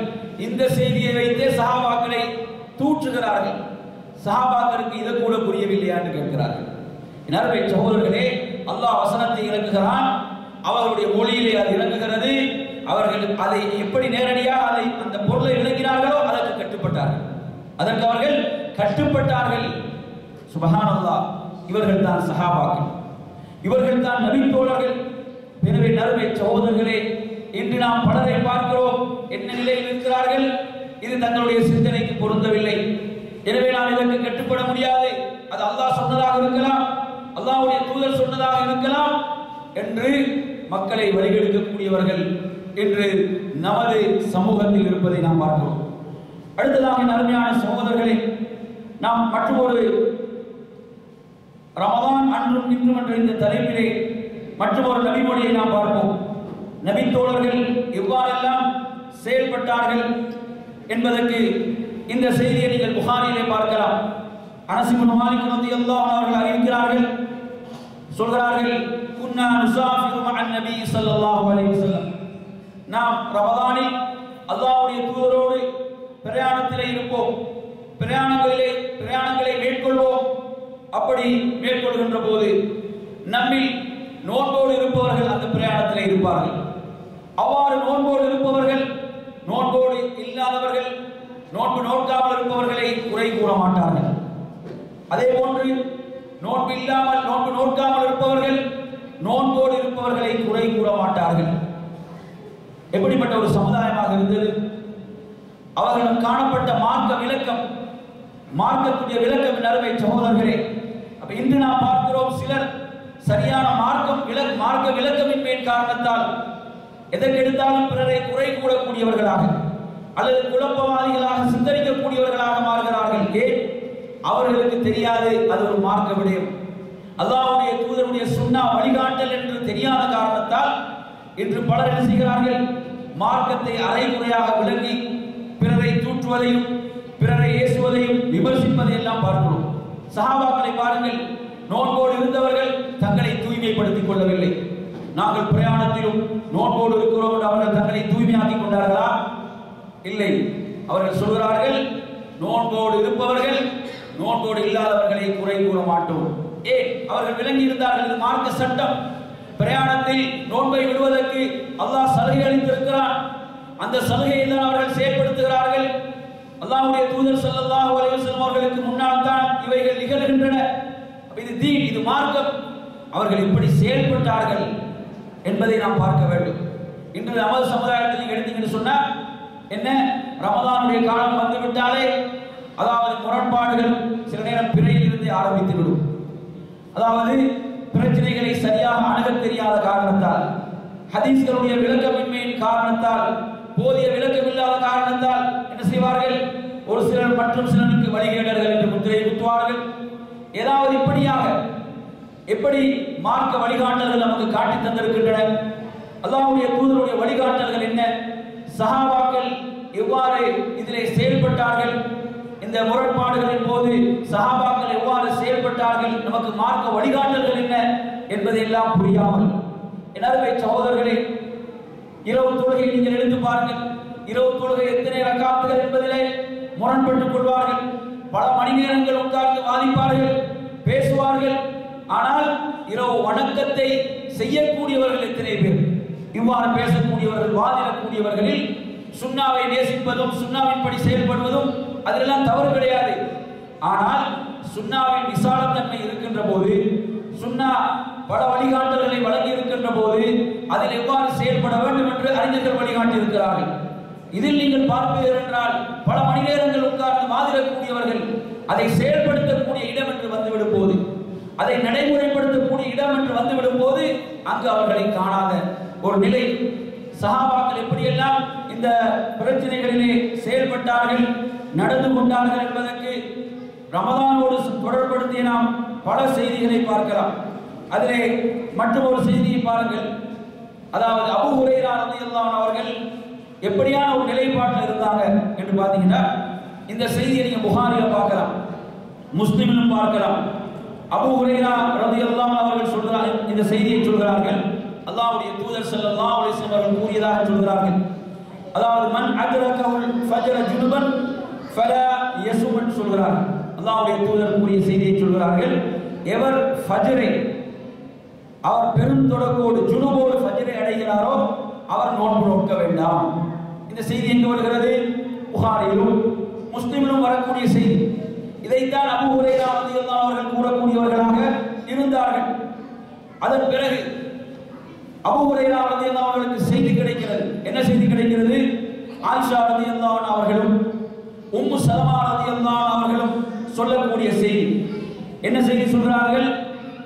Speaker 1: இந்த செய்தியை வைத்தே சஹாபாக்களை தூற்றுகிறார்கள். சஹாபாக்களுக்கு இது கூட புரியவில்லையா என்று கேட்கிறார்கள். எனவே சகோதரர்களே, அல்லாஹ் வசனத்தை இறக்குகிறான், அவர்களுடைய மொழியிலே அது இறங்குகிறது. அவர்கள் அதை எப்படி நேரடியாக அதை அந்த பொருளை விளங்கினார்களோ அதற்கு கட்டுப்பட்டார்கள். அதற்கு அவர்கள் கட்டுப்பட்டார்கள். சுப்ஹானல்லாஹ், இவர்கள் தான் சஹாபாக்கள், இவர்கள் தான் நபி தோழர்கள். எனவே நறுமை சகோதரர்களே, இன்று நாம் பலரை பார்க்கிறோம் என்ன நிலையில் இருக்கிறார்கள். இது தங்களுடைய சிந்தனைக்கு பொருந்தவில்லை. எனவே நாம் இதற்கு கட்டுப்பட முடியாது. அது அல்லாஹ் சொன்னதாக இருக்கலாம், அல்லாஹ்வுடைய தூதர் சொன்னதாக இருக்கலாம் என்று மக்களை வழிகெடுக்கக்கூடியவர்கள் இன்று நமது சமூகத்தில் இருப்பதை நாம் பார்க்கிறோம். அடுத்ததாக அருமையான சகோதரர்களே, நாம் மற்றொரு ரமதான் அன்றும் இன்றும் என்ற இந்த தலைப்பிலே மற்றொரு நபிமொழியை நாம் பார்ப்போம். நபி தோழர்கள் எவ்வாறெல்லாம் செயல்பட்டார்கள் என்பதற்கு இந்த செய்தியை நீங்கள் புகாரிலே பார்க்கலாம். அனஸ் இப்னு மாலிக் ரலியல்லாஹு அன்ஹு அவர்கள் அறிவிக்கிறார்கள், சொல்கிறார்கள், குன்னா நுஸாஃபிரு மஅன் நபி ஸல்லல்லாஹு அலைஹி வஸல்லம், நாம் ரமதானில் அல்லாஹ்வுடைய தூதரோடு பிரயாணத்திலே இருப்போம், பிரயாணங்களை மேற்கொள்வோம். அப்படி மேற்கொள்கின்ற போது நம்மில் நோன்போடு இருப்பவர்கள் அந்த பிரயாணத்திலே இருப்பார்கள். அவ்வாறு நோன்போடு இருப்பவர்கள் நோன்போடு இல்லாதவர்கள், நோன்பு நோக்காமல் இருப்பவர்களை குறை கூற மாட்டார்கள். அதே போன்று நோன்பு இல்லாமல் நோன்பு நோக்காமல் இருப்பவர்கள் நோன்போடு இருப்பவர்களை குறை கூற மாட்டார்கள். எப்படிப்பட்ட ஒரு சமுதாயமாக இருந்தது! அவர்களிடம் காணப்பட்ட மார்க்க விளக்கம், மார்க்கத்துடைய விளக்கம் அருமை சகோதரர்களே. அப்ப இன்று நாம் பார்க்கிறோம், சிலர் சரியான மார்க்க விளக்கமின்மை காரணத்தால் எதற்கெடுத்தாலும் பிறரை குறை கூடக்கூடியவர்களாக அல்லது குழப்பவாதிகளாக சிந்தரிக்கக்கூடியவர்களாக மாறுகிறார்கள். ஏன்? அவர்களுக்கு தெரியாது அது ஒரு மார்க்க விடயம், அல்லாஹ்வுடைய தூதருடைய சுன்னா வழிகாட்டல் என்று தெரியாத காரணத்தால் இன்று பலர் என்ன செய்கிறார்கள்? மார்க்கத்தை அரைகுறையாக விளங்கி பிறரை தூற்றுவதையும் பிறரை ஏசுவதையும் விமர்சிப்பதை எல்லாம் பார்க்கிறோம். சஹாபாக்களை பாருங்கள், நோன்போடு இருந்தவர்கள் தங்களை தூய்மைப்படுத்திக் கொள்ளவில்லை. நாங்கள் பிரயாணத்திலும் நோன்போடு இருக்கிறோம் என்று அவர்கள் தங்களை தூய்மையாக்கிக் கொண்டார்களா? இல்லை. அவர்கள் சொல்கிறார்கள், நோன்போடு இருப்பவர்கள் நோன்போடு இல்லாதவர்களை குறை கூற மாட்டோம். ஏன்? அவர்கள் விளங்கி இருந்தார்கள், இது மார்க்க சட்டம். பிரயாணத்தில் நோன்பை விடுவதற்கு அல்லாஹ் சலுகை அளித்திருக்கிறான். அந்த சலுகையை தான் அவர்கள் செயல்படுத்துகிறார்கள். அல்லாஹ்வுடைய தூதர் ஸல்லல்லாஹு அலைஹி வஸல்லம் அவர்களுக்கு முன்னால் தான் இவைகள் நிகழ்கின்றன. இது தீன், இது மார்க்கம். அவர்கள் இப்படி செயல்பட்டார்கள் என்பதை நாம் பார்க்க வேண்டும். இன்று நமது சமுதாயத்தில் நீங்க எடுத்தீங்கன்னு சொன்னா என்ன, ரமதானுடைய காலம் வந்துவிட்டாலே அதாவது முரண்பாடுகள் சில நேரம் பிறையில் இருந்து ஆரம்பித்து விடும். அதாவது பிரச்சனைகளை சரியாக அணுகத் தெரியாத காரணத்தால், ஹதீஸ்களுடைய விளக்கமின்மையின் காரணத்தால், போதிய விளக்கம் இல்லாத காரணத்தால் என்ன செய்வார்கள்? ஒரு சிலர் மற்றும் சிலருக்கு வழிகேடர்கள் என்று முத்திரை குத்துவார்கள். ஏதாவது இப்படியாக எப்படி மார்க்க வழிகாட்டல்கள் நமக்கு காட்டி தந்திருக்கின்றன. அல்லாஹ்வுடைய தூதருடைய வழிகாட்டல்கள் என்ன, சஹாபாக்கள் எவ்வாறு இதிலே செயல்பட்டார்கள், இந்த முரண்பாடுகளின் போது சஹாபாக்கள் எவ்வாறு செயல்பட்டார்கள், நமக்கு மார்க்க வழிகாட்டல்கள் என்ன என்பதையெல்லாம் புரியாமல், எனவே சகோதரர்களே, இரவு தொழுகை நீங்கள் எடுத்து பாருங்கள். இரவு தொழுகை எத்தனை ரக்காத்துகள் என்பதிலே முரண்பட்டுக் கொள்வார்கள். பல மணி நேரங்கள் உட்கார்ந்து வாதிப்பார்கள், பேசுவார்கள். ஆனால் இரவு வணக்கத்தை செய்யக்கூடியவர்கள் எத்தனை பேர்? இவ்வாறு பேசக்கூடியவர்கள், வாதிடக்கூடியவர்களில் சுன்னாவை நேசிப்பதும் சுன்னாவின்படி செயல்படுவதும் அதெல்லாம் தவறு கிடையாது. ஆனால் சுன்னாவின் விசாலத்தன்மை இருக்கின்ற போது, சுன்னா பல வழிகாட்டல்களை வழங்கி இருக்கின்ற போது அதில் எவ்வாறு செயல்பட வேண்டும் என்று அறிஞர்கள் வழிகாட்டி இருக்கிறார்கள். இதில் நீங்கள் பார்ப்பீர்கள் என்றால் பல மணி நேரங்கள் உட்கார்ந்து மாதிரக்கூடியவர்கள் அதை செயல்படுத்தக்கூடிய இடம் என்று வந்துவிடும் போது, அதை நடைமுறைப்படுத்தக்கூடிய இடம் என்று வந்துவிடும் போது அங்கு அவர்களை காணாத ஒரு நிலை. சஹாபாக்கள் எப்படியெல்லாம் இந்த பிரச்சனைகளிலே செயல்பட்டார்கள், நடந்து கொண்டார்கள் என்பதற்கு ரமதானோடு தொடர்படுத்திய நாம் பல செய்திகளை பார்க்கலாம். அதிலே மற்றும் ஒரு செய்தியை பாருங்கள். அதாவது அபூ ஹுரைரா ரலியல்லாஹு அன்ஹு அவர்கள் எப்படியான ஒரு நிலைப்பாட்டில் இருந்தாங்க என்று பார்த்தீங்கன்னா, இந்த செய்தியை நீங்க புகாரில பார்க்கலாம், முஸ்லிமிலும் பார்க்கலாம். அபூ ஹுரைரா ரலியல்லாஹு அன்ஹு அவர்கள் சொல்றாங்க, இந்த செய்தியை சொல்கிறார்கள், அல்லாஹ்வுடைய தூதர் ஸல்லல்லாஹு அலைஹி வஸல்லம் அவர்கள் கூறியதாக சொல்கிறார்கள். அதாவது மன் அத்ரகல் ஃபஜ்ர ஜுனுபன் ஃபலா யஸும் சொல்கிறார்கள். அல்லாஹ்வுடைய தூதர் கூறிய செய்தியை சொல்கிறார்கள், எவர் ஃபஜ்ரை அவர் பெருந்தொடக்கோடு ஜுனுபோடு ஃபஜ்ரை அடைகிறாரோ அவர் நோன்பு நோக்க வேண்டாம். இந்த செய்தி எங்கு வருகிறது? புகாரிலும் முஸ்லிமிலும் வரக்கூடிய செய்தி. இதைத்தான் அபூ ஹுரைரா ரலியல்லாஹு அன்ஹு அவர்கள் கூறக்கூடியவர்களாக இருந்தார்கள். அதன் பிறகு அபூ ஹுரைரா ரலியல்லாஹு அன்ஹு அவர்களுக்கு செய்தி கிடைக்கிறது. என்ன செய்தி கிடைக்கிறது? ஆயிஷா ரலியல்லாஹு அன்ஹா அவர்களும் உம்மு சலமா ரலியல்லாஹு அன்ஹா அவர்களும் சொல்லக்கூடிய செய்தி. என்ன செய்தி சொல்கிறார்கள்?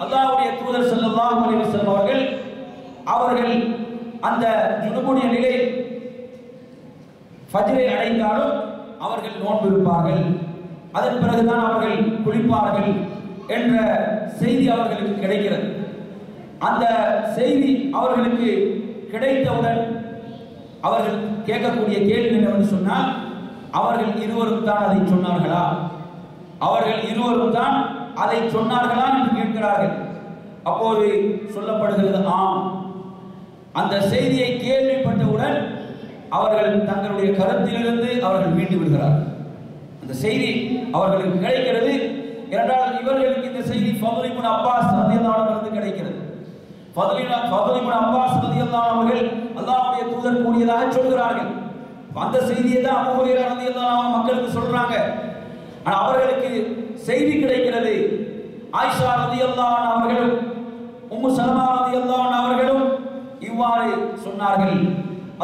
Speaker 1: அல்லாஹ்வுடைய தூதர் ஸல்லல்லாஹு அலைஹி வஸல்லம் அவர்கள் அந்த ஜுனுபுடைய நிலை ஃபஜ்ரை அடைந்தாலும் அவர்கள் நோன்பு இருப்பார்கள், அதன் பிறகுதான் அவர்கள் குளிப்பார்கள் என்ற செய்தி அவர்களுக்கு கிடைக்கிறது. அந்த செய்தி அவர்களுக்கு கிடைத்தவுடன் அவர்கள் கேட்கக்கூடிய கேள்வி என்னவென்று சொன்னால், அவர்கள் இருவரும் தான் அதை சொன்னார்களா, அவர்கள் இருவரும் தான் அதை சொன்னார்களா என்று கேட்கிறார்கள். அப்போது சொல்லப்படுகிறது, ஆம். அந்த செய்தியை கேள்விப்பட்டவுடன் அவர்கள் தங்களுடைய கருத்திலிருந்து அவர்கள் மீண்டு விடுகிறார்கள். அந்த செய்தி அவர்களுக்கு கிடைக்கிறது. இரண்டாவது, இவர்களுக்கு இந்த செய்தி ஃபதுல் இப்னு அப்பாஸ் ரலியல்லாஹு அன்ஹு இருந்து கிடைக்கிறது. ஃபதுல் இப்னு அப்பாஸ் ரலியல்லாஹு அன்ஹு அவர்கள் அல்லாஹ்வுடைய தூதர் கூறியதாக சொல்கிறார்கள். அந்த செய்தியை தான் அபூ ஹுரைரா ரலியல்லாஹு அன்ஹு மக்களுக்கு சொல்றாங்க. ஆனால் அவர்களுக்கு செய்தி கிடைக்கிறது, ஆயிஷா ரலியல்லாஹு அன்ஹா அவர்களும் உம்மு சலமா ரலியல்லாஹு அன்ஹா அவர்களும் இவ்வாறு சொன்னார்கள்.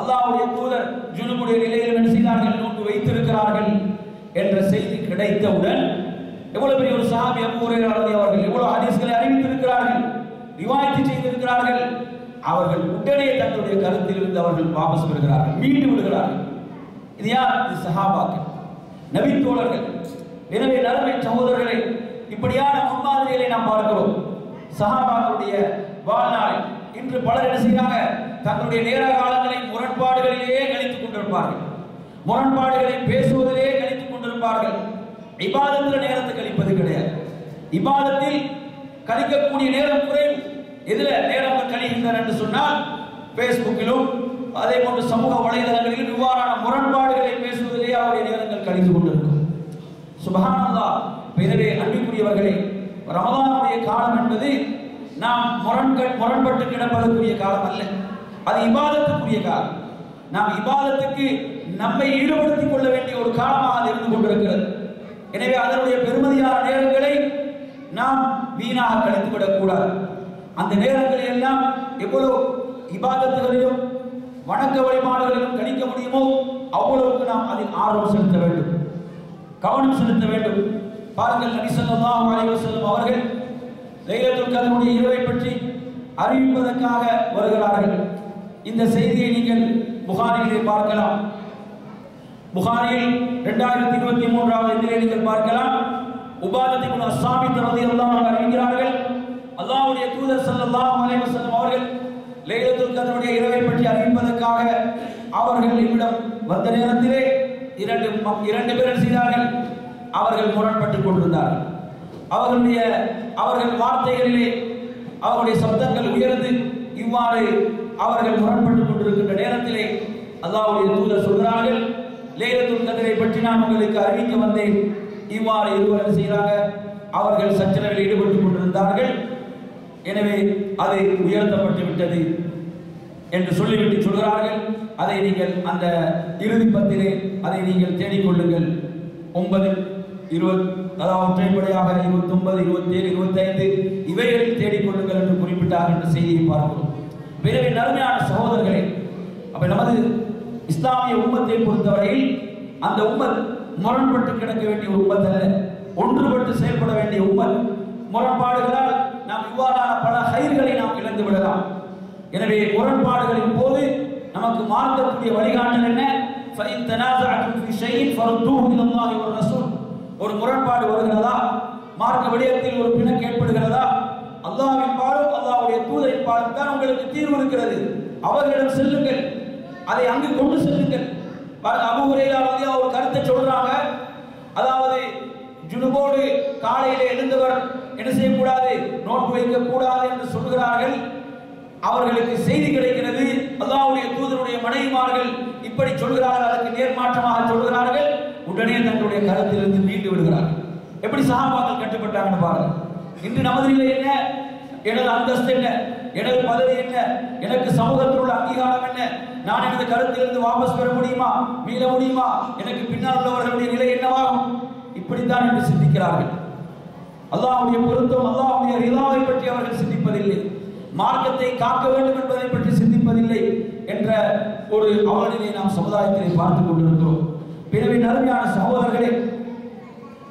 Speaker 1: அல்லாஹ்வுடைய தூதர் ஜுனுபுடைய நிலையில் என்ன செய்தார்கள்? நோன்பு வைத்திருக்கிறார்கள் என்ற செய்தி கிடைத்தவுடன், எவ்வளவு பெரிய ஒரு சஹாபி அபூ ஹுரைரா ரலியல்லாஹு அவர்கள் எவ்வளவு ஹதீஸ்களை அறிவித்திருக்கிறார்கள், ரிவாயத் செய்திருக்கிறார்கள். அவர்கள் உடனே தங்களுடைய கருத்திலிருந்து அவர்கள் வாபஸ் பெறுகிறார்கள், மீண்டு விடுகிறார்கள். இது யார்? இது சஹாபாக்கள், நபி தோழர்கள். எனவே நறுமை சகோதரர்களை, இப்படியான முன்மாதிரிகளை நாம் பார்க்கிறோம். சஹாபாக்களுடைய வாழ்நாள் இன்று பலர் என்ன செய்கிறாங்க? தங்களுடைய நேர காலங்களை முரண்பாடுகளிலேயே கழித்துக் கொண்டிருப்பார்கள், முரண்பாடுகளை பேசுவதிலே கழித்துக் கொண்டிருப்பார்கள். இபாதத்தில் நேரத்தை கழிப்பது கிடையாது. இபாதத்தில் கழிக்கக்கூடிய நேரம் குறைவு. எதுல நேரம் கழிகின்றன என்று சொன்னால், பேஸ்புக்கிலும் அதே போன்று சமூக வலைதளங்களிலும் இவ்வாறான முரண்பாடுகளை பேசுவதிலே அவருடைய நேரங்கள் கழித்துக் கொண்டிருக்கும். சுப்ஹானல்லாஹ். எனவே அன்பிற்குரியவர்களே, ரமலானுடைய காலம் என்பது நாம் முரண்பட்டு கிடப்பதற்குரிய காலம் அல்ல, அது இபாதத்துக்குரிய காலம். நாம் இபாதத்துக்கு நம்மை ஈடுபடுத்திக் கொள்ள வேண்டிய ஒரு காலமாக அது இருந்து கொண்டிருக்கிறது. எனவே அதனுடைய பெருமதியான நேரங்களை நாம் வீணாக கழித்து விடக்கூடாது. அந்த நேரங்களை எல்லாம் எவ்வளவு இபாதத்துகளிலும் வணக்க வழிபாடுகளிலும் கழிக்க முடியுமோ அவ்வளவுக்கு நாம் அதில் ஆர்வம் செலுத்த வேண்டும், கவனம் செலுத்த வேண்டும். பாருங்கள், நபி ஸல்லல்லாஹு அலைஹி வஸல்லம் அவர்கள் லைலத்துல் கத்ருடைய இரவை பற்றி அறிவிப்பதற்காக வருகிறார்கள். இந்த செய்தியை நீங்கள் புகாரியிலே பார்க்கலாம். புகாரியில் 2023வது எண்ணிலே நீங்கள் பார்க்கலாம். உபாதத் இப்னு அஸ்ஸாமித் ரலியல்லாஹு அன்ஹு அறிவிக்கிறார்கள், அல்லாஹ்வுடைய தூதர் ஸல்லல்லாஹு அலைஹி வஸல்லம் அவர்கள் லைலத்துல் கத்ருடைய இரவை பற்றி அறிவிப்பதற்காக அவர்கள் இவ்விடம் வந்த நேரத்திலே இரண்டு பேர் செய்தார்கள். அவர்கள் முரண்பட்டுக் கொண்டிருந்தார்கள். அவர்கள் வார்த்தைகளிலே அவருடைய சப்தங்கள் உயர்ந்து இவ்வாறு அவர்கள் முரண்பட்டுக் கொண்டிருக்கின்ற நேரத்திலே அல்லாஹ்வுடைய தூதர் சொல்கிறார்கள், லைலத்துல் கத்ரை பற்றி நான் உங்களுக்கு அறிவிக்க வந்தேன். இவ்வாறு இருவர் செய்கிறாங்க. அவர்கள் சச்சரவில் ஈடுபட்டுக் கொண்டிருந்தார்கள். எனவே அது உயர்த்தப்பட்டு விட்டது என்று சொல்லிவிட்டு சொல்கிறார்கள், அதை நீங்கள் அந்த இறுதி பத்திலே அதை நீங்கள் தேடிக்கொள்ளுங்கள். 9 அதாவது ஒற்றைப்படையாக 29, 27, 25 இவைகளில் தேடிக்கொள்ளுங்கள் என்று குறிப்பிட்டார் என்ற செய்தியை பார்க்கிறோம். எனவே நறுமையான சகோதரர்களே, அப்ப நமது இஸ்லாமிய உம்மத்தை பொறுத்தவரையில் அந்த உம்மத் முரண்பட்டு கிடக்க வேண்டிய உம்மத் அல்ல, ஒன்றுபட்டு செயல்பட வேண்டிய உம்மத். முரண்பாடுகளால் நாம் இவ்வாறான பல ஹைர்களை நாம் இழந்து விடலாம். எனவே முரண்பாடுகளின் போது நமக்கு மார்க்கக்கூடிய வழிகாட்டல் என்ன? ஃபஇன் தனாஸஅதும் ஃபீ ஷைஇன் ஃபருத்தூஹு இலல்லாஹி வ ரசூல். ஒரு முரண்பாடு வருகிறதா, மார்க்க விடயத்தில் ஒரு பிணக்கு ஏற்படுகிறதா, அல்லாஹ்வின் பாலும் அல்லாஹ்வுடைய தூதரின் பாலும் தான் உங்களுக்கு தீர்வு இருக்கிறது. அவர்களிடம் செல்லுங்கள், அதை அங்கு கொண்டு செல்லுங்கள். அபூ ஹுரைரா ரலியல்லாஹு ஒரு கருத்தை சொல்றாங்க. அதாவது ஜுனுபோடு காலையிலே எழுந்தவர் என்ன செய்யக்கூடாது, நோன்பு வைக்க கூடாது என்று சொல்கிறார்கள். அவர்களுக்கு செய்தி கிடைக்கிறது, அல்லாஹ்வுடைய தூதருடைய மனைவிமார்கள் இப்படி சொல்கிறார்கள், அதற்கு நேர்மாற்றமாக சொல்கிறார்கள். உடனே தன்னுடைய கருத்திலிருந்து மீண்டு விடுகிறார்கள். எப்படி சஹாபாக்கள் கட்டுப்பட்டாங்கன்னு பாருங்க. இன்று நமது நிலை என்ன? எனது அந்தஸ்து என்ன, எனது பதவி என்ன, எனக்கு சமூகத்தில் உள்ள அங்கீகாரம் என்ன, நான் எனது கருத்திலிருந்து வாபஸ் பெற முடியுமா, மீள முடியுமா, எனக்கு பின்னால் உள்ளவர்களுடைய நிலை என்னவாகும்? இப்படித்தான் என்று சிந்திக்கிறார்கள். அல்லாஹ்வுடைய பொருத்தம், அல்லாஹ்வுடைய ரிதாவை பற்றி அவர்கள் சிந்திப்பதில்லை, மார்க்கத்தை காக்க வேண்டும் என்பதை பற்றி சிந்திப்பதில்லை என்ற ஒரு அவலநிலை நாம் சமுதாயத்தில் பார்த்துக் கொண்டிருக்கிறோம். பிறகு நறுமையான சகோதரர்களே,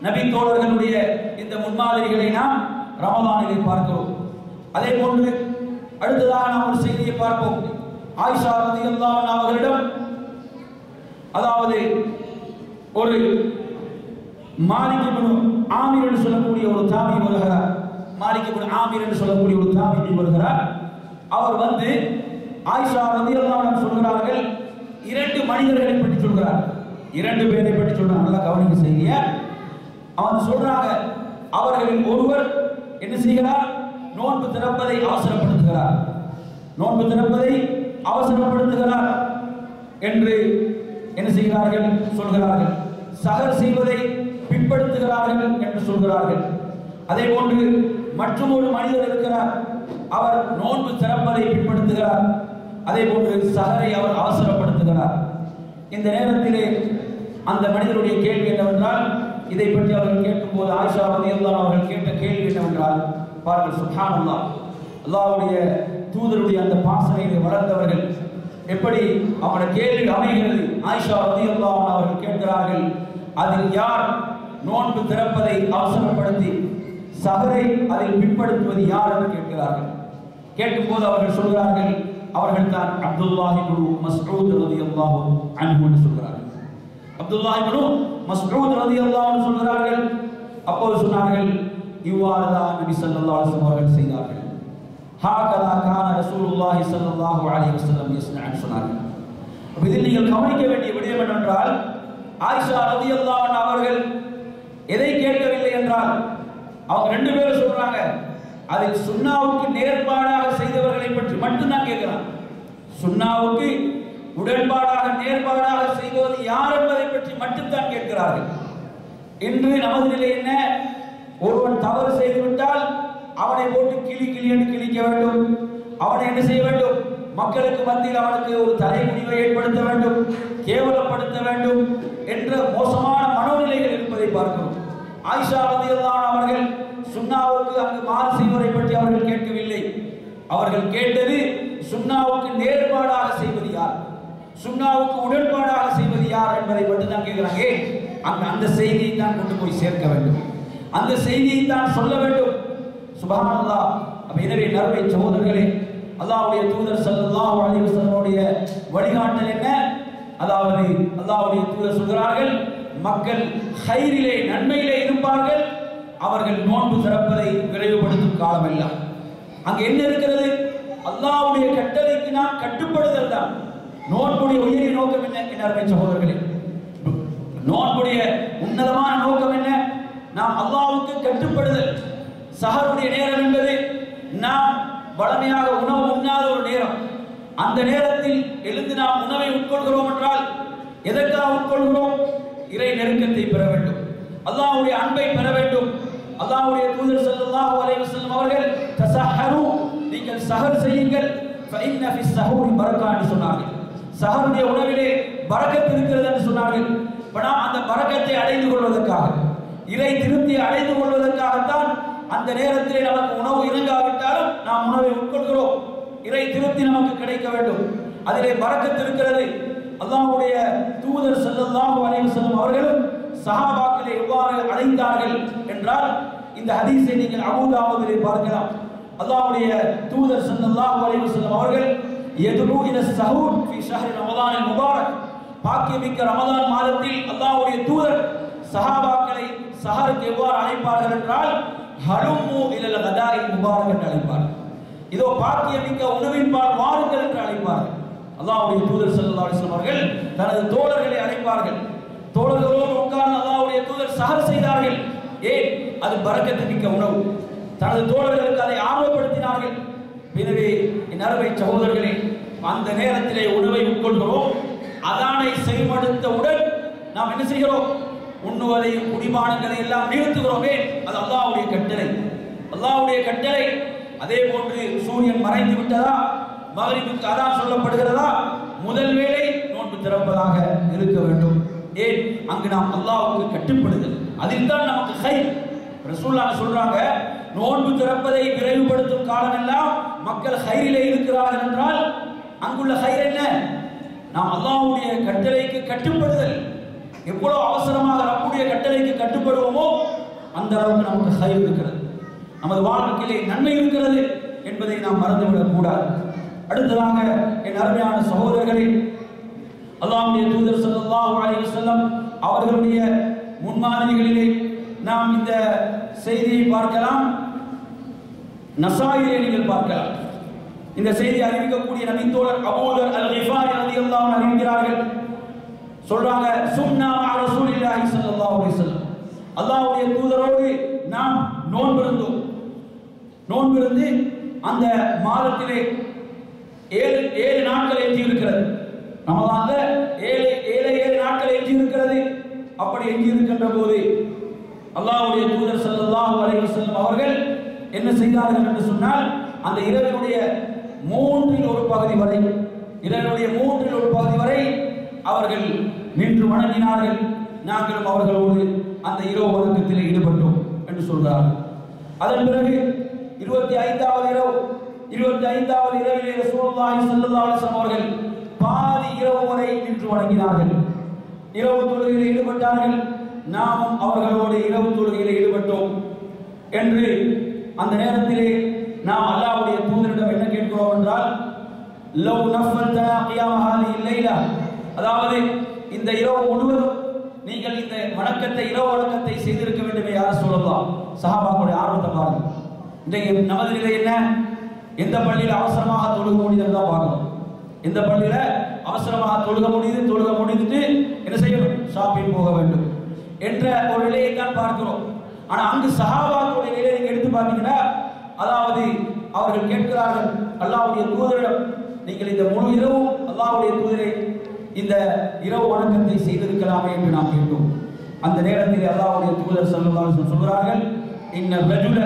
Speaker 1: நபி தோழர்களுடைய இந்த முன்மாதிரிகளை நாம் ரமலானிலே பார்க்கிறோம். அதே போன்று அடுத்ததாக நாம் ஒரு செய்தியை பார்ப்போம். ஆயிஷா ரலியல்லாஹு அன்ஹா அவர்களிடம் அதாவது ஒரு மாலிக் இப்னு ஆமிர் என்று சொல்லக்கூடிய ஒரு தாபி வருகிறார். மாலிக் இப்னு ஆமிர் என்று சொல்லக்கூடிய ஒரு தாபி வருகிறார். அவர் வந்து ஆயிஷா ரலியல்லாஹு அன்ஹா சொல்கிறார்கள், இரண்டு மனிதர்களை பற்றி சொல்கிறார், இரண்டு பேரை பற்றி சொல்றாங்க. நல்லா கவனிக்க செய்ய அவன் சொல்றாங்க, அவர்களில் ஒருவர் என்ன செய்கிறார், நோன்பு திறப்பதை அவசரப்படுத்துகிறார், நோன்பு திறப்பதை அவசரப்படுத்துகிறார் என்று என்ன செய்கிறார்கள் சொல்கிறார்கள். சஹர் செய்வதை பிற்படுத்துகிறார்கள் என்று சொல்கிறார்கள். அதே போன்று மற்றும் ஒரு மனிதர் இருக்கிறார், அவர் நோன்பு திறப்பதை பிற்படுத்துகிறார், அதே போன்று சஹரை அவர் அவசரப்படுத்துகிறார். இந்த நேரத்திலே அந்த மனிதருடைய கேள்வி என்னவென்றால், இதை பற்றி அவர்கள் கேட்கும்போது ஆயிஷா ரலியல்லாஹு அன்ஹா அவர்கள் கேட்ட கேள்வி என்னவென்றால், பாருங்கள் சுப்ஹானல்லாஹ், அல்லாஹ்வுடைய தூதருடைய அந்த பாசனையை வளர்ந்தவர்கள் எப்படி அவருடைய கேள்வி அமைகிறது. ஆயிஷா ரலியல்லாஹு அன்ஹா அவர்கள் கேட்கிறார்கள், அதில் யார் நோன்பு திறப்பதை அவசரப்படுத்தி சஹரை அதில் பிற்படுத்துவது யார் என்று கேட்கிறார்கள். கேட்கும்போது அவர்கள் சொல்கிறார்கள், அவர்கள் தான் அப்துல்லாஹ் இப்னு மஸ்ஊத் ரலியல்லாஹு அன்ஹு என்று சொல்கிறார்கள். அப்துல்லாஹ் இப்னு மஸ்ஊத் ரலியல்லாஹு அன்ஹு சொல்கிறார்கள். அப்போது சொன்னார்கள், இவ்வாறு தான் நபி ஸல்லல்லாஹு அலைஹி வஸல்லம் அவர்கள் செய்தார்கள். ஹாகதா கான ரசூலுல்லாஹி ஸல்லல்லாஹு அலைஹி வஸல்லம் யஸ்னஅன் சொன்னார்கள். இதில் நீங்கள் கவனிக்க வேண்டிய விடயம் என்னவென்றால், ஆயிஷா ரலியல்லாஹு அன்ஹா அவர்கள் எதை கேட்கவில்லை என்றால், அவங்க ரெண்டு பேரும் சொல்றாங்க, அதில் சுன்னாவுக்கு நேர்பாடாக செய்தவர்களை பற்றி மட்டும்தான் கேட்கிறாங்க. சுன்னாவுக்கு உடன்பாடாக நேர்பாடாக செய்வது யார் என்பதை பற்றி மட்டும்தான் கேட்கிறார்கள். இன்று நமது நிலை என்ன? ஒருவன் தவறு செய்துவிட்டால் அவனை போட்டு கிளி கிளி என்று கிழிக்க வேண்டும், அவனை என்ன செய்ய வேண்டும், மக்களுக்கு மத்தியில் அவனுக்கு ஒரு தலைமுடிவை ஏற்படுத்த வேண்டும், கேவலப்படுத்த வேண்டும் என்ற மோசமான மனோநிலைகள் இருப்பதை பார்க்கிறோம். ஆயிஷா ரலியல்லாஹு அன்ஹா அவர்கள் சுன்னாவுக்கு அங்கு மாறு செய்வதை பற்றி அவர்கள் கேட்கவில்லை. அவர்கள் கேட்டது சுன்னாவுக்கு நேர்பாடாக செய்வது யார், சுன்னாவுக்கு உடன்பாடாக செய்வது யார் என்பதை மட்டும் தான் கேட்கிறாங்க. அங்க அந்த செய்தியை தான் கொண்டு போய் சேர்க்க வேண்டும், அந்த செய்தியை தான் சொல்ல வேண்டும். சுப்ஹானல்லாஹ். எனவே நறுமை சகோதரர்களே, அல்லாஹ்வுடைய தூதர் ஸல்லல்லாஹு அலைஹி வஸல்லம் வழிகாட்டல் என்ன? அதாவது அல்லாஹ்வுடைய தூதர் சொல்கிறார்கள், மக்கள் ஹைரிலே நன்மையிலே இருப்பார்கள், அவர்கள் நோன்பு திறப்பதை விரைவுபடுத்தும் காலம் எல்லாம். அங்கே என்ன இருக்கிறது? அல்லாஹ்வுடைய கட்டளைக்கு நாம் கட்டுப்படுதல் தான். நோன்புடைய உயரிய நோக்கம் என்ன? என் அருமை சகோதரர்களே, நோன்புடைய உன்னதமான நோக்கம் என்ன? நாம் அல்லாஹ்வுக்கு கட்டுப்படுதல். சஹருடைய நேரம் என்பது நாம் வளமையாக உணவு உண்ணாத ஒரு நேரம். அந்த நேரத்தில் எழுந்து நாம் உணவை உட்கொள்கிறோம் என்றால் எதற்காக உட்கொள்கிறோம்? இறை நெருக்கத்தை பெற வேண்டும், அல்லாஹ்வுடைய அன்பை பெற வேண்டும். அல்லாஹ்வுடைய தூதர் ஸல்லல்லாஹு அலைஹி வஸல்லம் அவர்கள் தஸஹரு, நீங்கள் சஹர் செய்யுங்கள், ஃபஇன்ன ஃபிஸ் ஸஹூரி பரக்கா என்று சொன்னார்கள். சஹருடைய உணவிலே பரக்கத் இருக்கிறது என்று சொன்னார்கள். நாம் அந்த பரக்கத்தை அடைந்து கொள்வதற்காக இறை திருப்தியை அடைந்து கொள்வதற்காகத்தான் அந்த நேரத்திலே நமக்கு உணவு இறங்காவிட்டாலும் நாம் உணவை உட்கொள்கிறோம். இறை திருப்தி நமக்கு கிடைக்க வேண்டும், அதிலே பரக்கத் இருக்கிறது. அல்லாஹ்வுடைய தூதர் ஸல்லல்லாஹு அலைஹி வஸல்லம் அவர்களும் சஹாபாக்களை எவ்வாறு அழைத்தார்கள் என்றால், இந்த ஹதீஸை நீங்கள் அபூ தாவூதிலே பார்க்கலாம். அல்லாஹ்வுடைய தூதர் ஸல்லல்லாஹு அலைஹி வஸல்லம் அவர்கள் யதுஉ இலா ஸஹூர் ஃபீ ஷஹ்ரி ரமலானில் முபாரக், பாக்கியமிக்க ரமலான் மாதத்தில் அல்லாஹ்வுடைய தூதர் சஹாபாக்களை சஹருக்கு எவ்வாறு அழைப்பார்கள் என்றால், ஹலும்மு இலல் கதாஇல் முபாரக் என்று அழைப்பார்கள். இதோ பாக்கியமிக்க உணவின் பால் வாருங்கள் என்று அழைப்பார்கள். அல்லாஹ்வுடைய தூதர் ஸல்லல்லாஹு அலைஹி வஸல்லம் அவர்கள் தனது தோழர்களை அழைப்பார்கள். தோழர்களோடு உட்கார்ந்து அல்லாஹ்வுடைய தூதர் சஹர் செய்தார்கள். ஏன்? அது பரக்கத்து மிக்க உணவு. தனது தோழர்களுக்கு அதை ஆர்வப்படுத்தினார்கள். எனவே என் அருமை சகோதரர்களே, அந்த நேரத்திலே உணவை உட்கொள்கிறோம். அதானை செய்மடுத்தவுடன் நாம் என்ன செய்கிறோம்? உண்ணுவதையும் குடிபானங்களை எல்லாம் நிறுத்துகிறோமே. அது அல்லாஹ்வுடைய கட்டளை, அல்லாஹ்வுடைய கட்டளை. அதே போன்று சூரியன் மறைந்து விட்டதா, மகரிபுக்கு அதான் சொல்லப்படுகிறதா, முதல் வேளை நோன்பு திறப்பதாக இருக்க வேண்டும். ஏன்? அங்கு நாம் அல்லாஹ்வுக்கு கட்டுப்படுதல், அதில் தான் நமக்கு ஹைர். ரசூலுல்லாஹ் சொல்றாங்க, நோன்பு திறப்பதை விரைவுபடுத்தும் காலமெல்லாம் மக்கள் ஹைரிலே இருக்கிறார்கள் என்றால் அங்குள்ள ஹைர் என்ன? நாம் அல்லாஹ்வுடைய கட்டளைக்கு கட்டுப்படுதல். எவ்வளவு அவசரமாக ரப்புடைய கட்டளைக்கு கட்டுப்படுவோமோ அந்த அளவுக்கு நமக்கு ஹைர் இருக்கிறது, நமது வாழ்க்கையிலே நன்மை இருக்கிறது என்பதை நாம் மறந்துவிடக் கூடாது. அடுத்ததாக என் அருமையான சகோதரர்களே, அல்லாஹ்வுடைய தூதர் ஸல்லல்லாஹு அலைஹி வஸல்லம் அவர்களுடைய முன்மாதிரிகளிலே நாம் இந்த செய்தியை பார்க்கலாம். நசாயிலே நீங்கள் பார்க்கலாம். இந்த செய்தி அறிவிக்கக்கூடிய நபித்தோழர் அபூ தர் அல்-கிஃபாரி ரலியல்லாஹு அன்ஹு அறிவிக்கிறார்கள். சொல்றாங்க, சுன்னா மஅ ரசூலில்லாஹி ஸல்லல்லாஹு அலைஹி வஸல்லம், அல்லாஹ்வுடைய தூதரோடு நாம் நோன்பிருந்தோம். நோன்பிருந்து அந்த மாதத்திலே 7 நாட்கள் எஞ்சி இருக்கிறது. ரமலான்ல 7 நாட்கள் எஞ்சி இருக்கிறது. அப்படி எஞ்சி இருக்கின்ற போது அல்லாஹ்வுடைய தூதர் ஸல்லல்லாஹு அலைஹி வஸல்லம் அவர்கள் என்ன செய்தார்கள் என்று சொன்னால், அந்த இரவினுடைய 3இல் ஒரு பகுதி வரை, இரவினுடைய 3இல் ஒரு பகுதி வரை அவர்கள் நின்று வணங்கினார்கள். நாங்களும் அவர்களோடு அந்த இரவு வணக்கத்தில் ஈடுபட்டோம் என்று சொல்கிறார்கள். அதன் பிறகு 25வது இரவிலே ரசூலுல்லாஹி ஸல்லல்லாஹு அலைஹி வஸல்லம் அவர்கள் பாதி இரவு வரை நின்று வணங்கினார்கள், இரவு தொழுகையில் ஈடுபட்டார்கள். நாமும் அவர்களோடு இரவு தொழுகையில் ஈடுபட்டோம் என்று அந்த நேரத்திலே நாம் அல்லாஹ்வுடைய தூதரிடம் என்ன கேட்கிறோம் என்றால், லவ் நஃபல்தனா கியாம ஹாதிஹி லைலா, அதாவது இந்த இரவு முழுவதும் நீங்கள் இந்த வணக்கத்தை, இரவு வணக்கத்தை செய்திருக்க வேண்டுமே யா ரசூலல்லாஹ். சஹாபாக்களுடைய ஆர்வத்தை பாருங்க. இன்றைக்கு நமது நிலை என்ன? எந்த பள்ளியில் அவசரமாக தொழுக முடியுதுன்னு தான் பார்க்கணும். எந்த பள்ளியில அவசரமாக தொழுக முடிந்துட்டு என்ன செய்யணும்? ஷாப்பிங் போக வேண்டும் என்ற ஒரு நிலையை தான் பார்க்கிறோம். ஆனா அங்கு சஹாபாக்களுடைய நிலையை நீங்க எடுத்து பார்த்தீங்கன்னா, அதாவது அவர்கள் கேட்கிறார்கள் அல்லாஹ்வுடைய தூதரிடம், நீங்கள் இந்த முழு இரவும் அல்லாஹ்வுடைய தூதரை இந்த இரவு வணக்கத்தை செய்திருக்கலாமே என்று நாம் கேட்டோம். அந்த நேரத்தில் அல்லாஹ்வுடைய தூதர் ஸல்லல்லாஹு அலைஹி வஸல்லம் சொல்கிறார்கள், இன்ன ரஜுல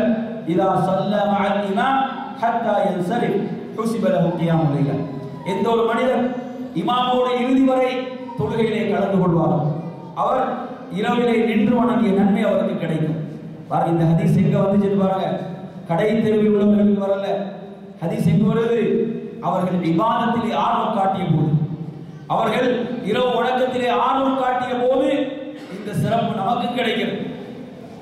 Speaker 1: இதா ஸல்ல மஅல் இமாம் ஹத்தா யன்ஸரிஃப் ஹுஸிப லஹு கியாமுல் லைல, எந்த ஒரு மனிதர் இமாமோடு இறுதி வரை தொழுகையிலே கலந்து கொள்வார், அவர் இரவிலே நின்று வணங்கிய நன்மை அவருக்கு கிடைக்கும். பாருங்க, இந்த ஹதீஸ் எங்க வந்துச்சு பாருங்க. கடை தெருவில் உள்ளவர்களுக்கு வரல. ஹதீஸ் எங்க வருது? அவர்கள் இபாதத்திலே ஆர்வம் காட்டிய போது, அவர்கள் இரவு வணக்கத்திலே ஆர்வம் காட்டிய போது இந்த சிறப்பு நமக்கு கிடைக்கும்.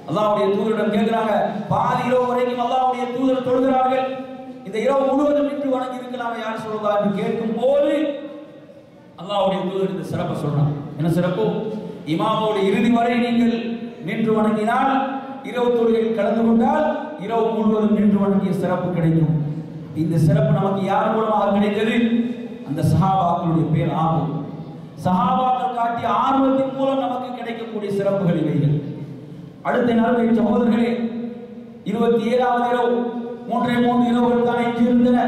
Speaker 1: அல்லாஹ்வுடைய தூதரிடம் கேட்கிறாங்க, பாதி இரவு வரைக்கும் அல்லாஹ்வுடைய தூதர் தொழுகிறார்கள், இந்த இரவு முழுவதும் நின்று வணங்கி இருக்கலாமே யார் சொல்றா என்று கேட்கும் போது அல்லாஹ்வுடைய தூதர் இந்த சிறப்பை சொல்றாங்க. என்ன சிறப்பு? இமாமோடு இறுதி வரை நீங்கள் நின்று வணங்கினால், இரவு தொழுகையில் கலந்து கொண்டால் இரவு முழுவதும் நின்று வணங்கிய சிறப்பு கிடைக்கும். இந்த சிறப்பு நமக்கு யார் மூலமாக கிடைத்தது? அந்த சஹாபாக்களுடைய பேர் ஆர்வம். சஹாபாக்கள் காட்டிய ஆர்வத்தின் மூலம் நமக்கு கிடைக்கக்கூடிய சிறப்புகள் இவைகள். அடுத்த நறுமை சகோதரர்களே, 27வது இரவு, 3 இரவுகள் தான் எஞ்சி இருந்தன.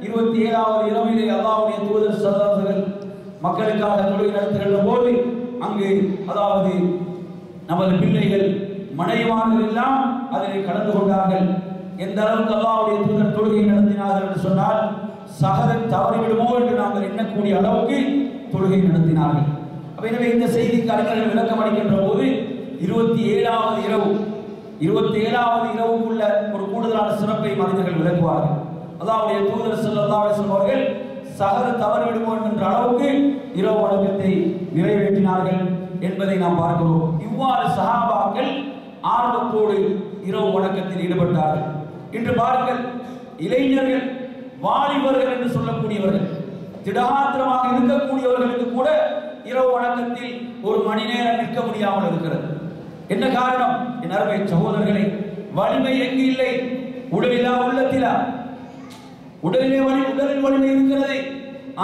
Speaker 1: 27வது இரவிலே அல்லாஹ்வுடைய தூதர் ஸல்லல்லாஹு அலைஹி வஸல்லம் மக்களுக்காக தொழுகை நடத்துகின்ற போது அங்கு அதாவது நமது பிள்ளைகள், மனைவிமார்கள் எல்லாம் அதில் கலந்து கொண்டார்கள். எந்த அளவுக்கு அல்லாஹ்வுடைய தூதர் தொழுகை நடத்தினார்கள் என்று சொன்னால், சஹரை தவறிவிடுமோ என்று நாங்கள் எண்ணக்கூடிய அளவுக்கு தொழுகை நடத்தினார்கள். எனவே இந்த செய்திக்கு அறிஞர்கள் விளக்கம் அளிக்கின்ற போது 27வது இரவு, 27வது இரவுக்குள்ள ஒரு கூடுதலான சிறப்பை மனிதர்கள் விளக்குவார்கள். அல்லாஹ்வுடைய தூதர் ஸல்லல்லாஹு அலைஹி வஸல்லம் அவர்கள் சஹர் தவறிவிடுவோம் என்ற அளவுக்கு இரவு வணக்கத்தை நிறைவேற்றினார்கள் என்பதை நாம் பார்க்கிறோம். இவ்வாறு சஹாபாக்கள் ஆர்வத்தோடு இரவு வணக்கத்தில் ஈடுபட்டார்கள். இன்று பாருங்கள், இளைஞர்கள், வாலிபர்கள் என்று சொல்லக்கூடியவர்கள், திடகாத்திரமாக இருக்கக்கூடியவர்களுக்கு கூட இரவு வணக்கத்தில் ஒரு மணி நேரம் நிற்க முடியாமல் இருக்கிறது. என்ன காரணம்? என் அருமை சகோதரர்களே, வலிமை எங்கு இல்லை? உடலிலா உள்ளத்திலா? உடலில் வலிமை இருக்கிறது,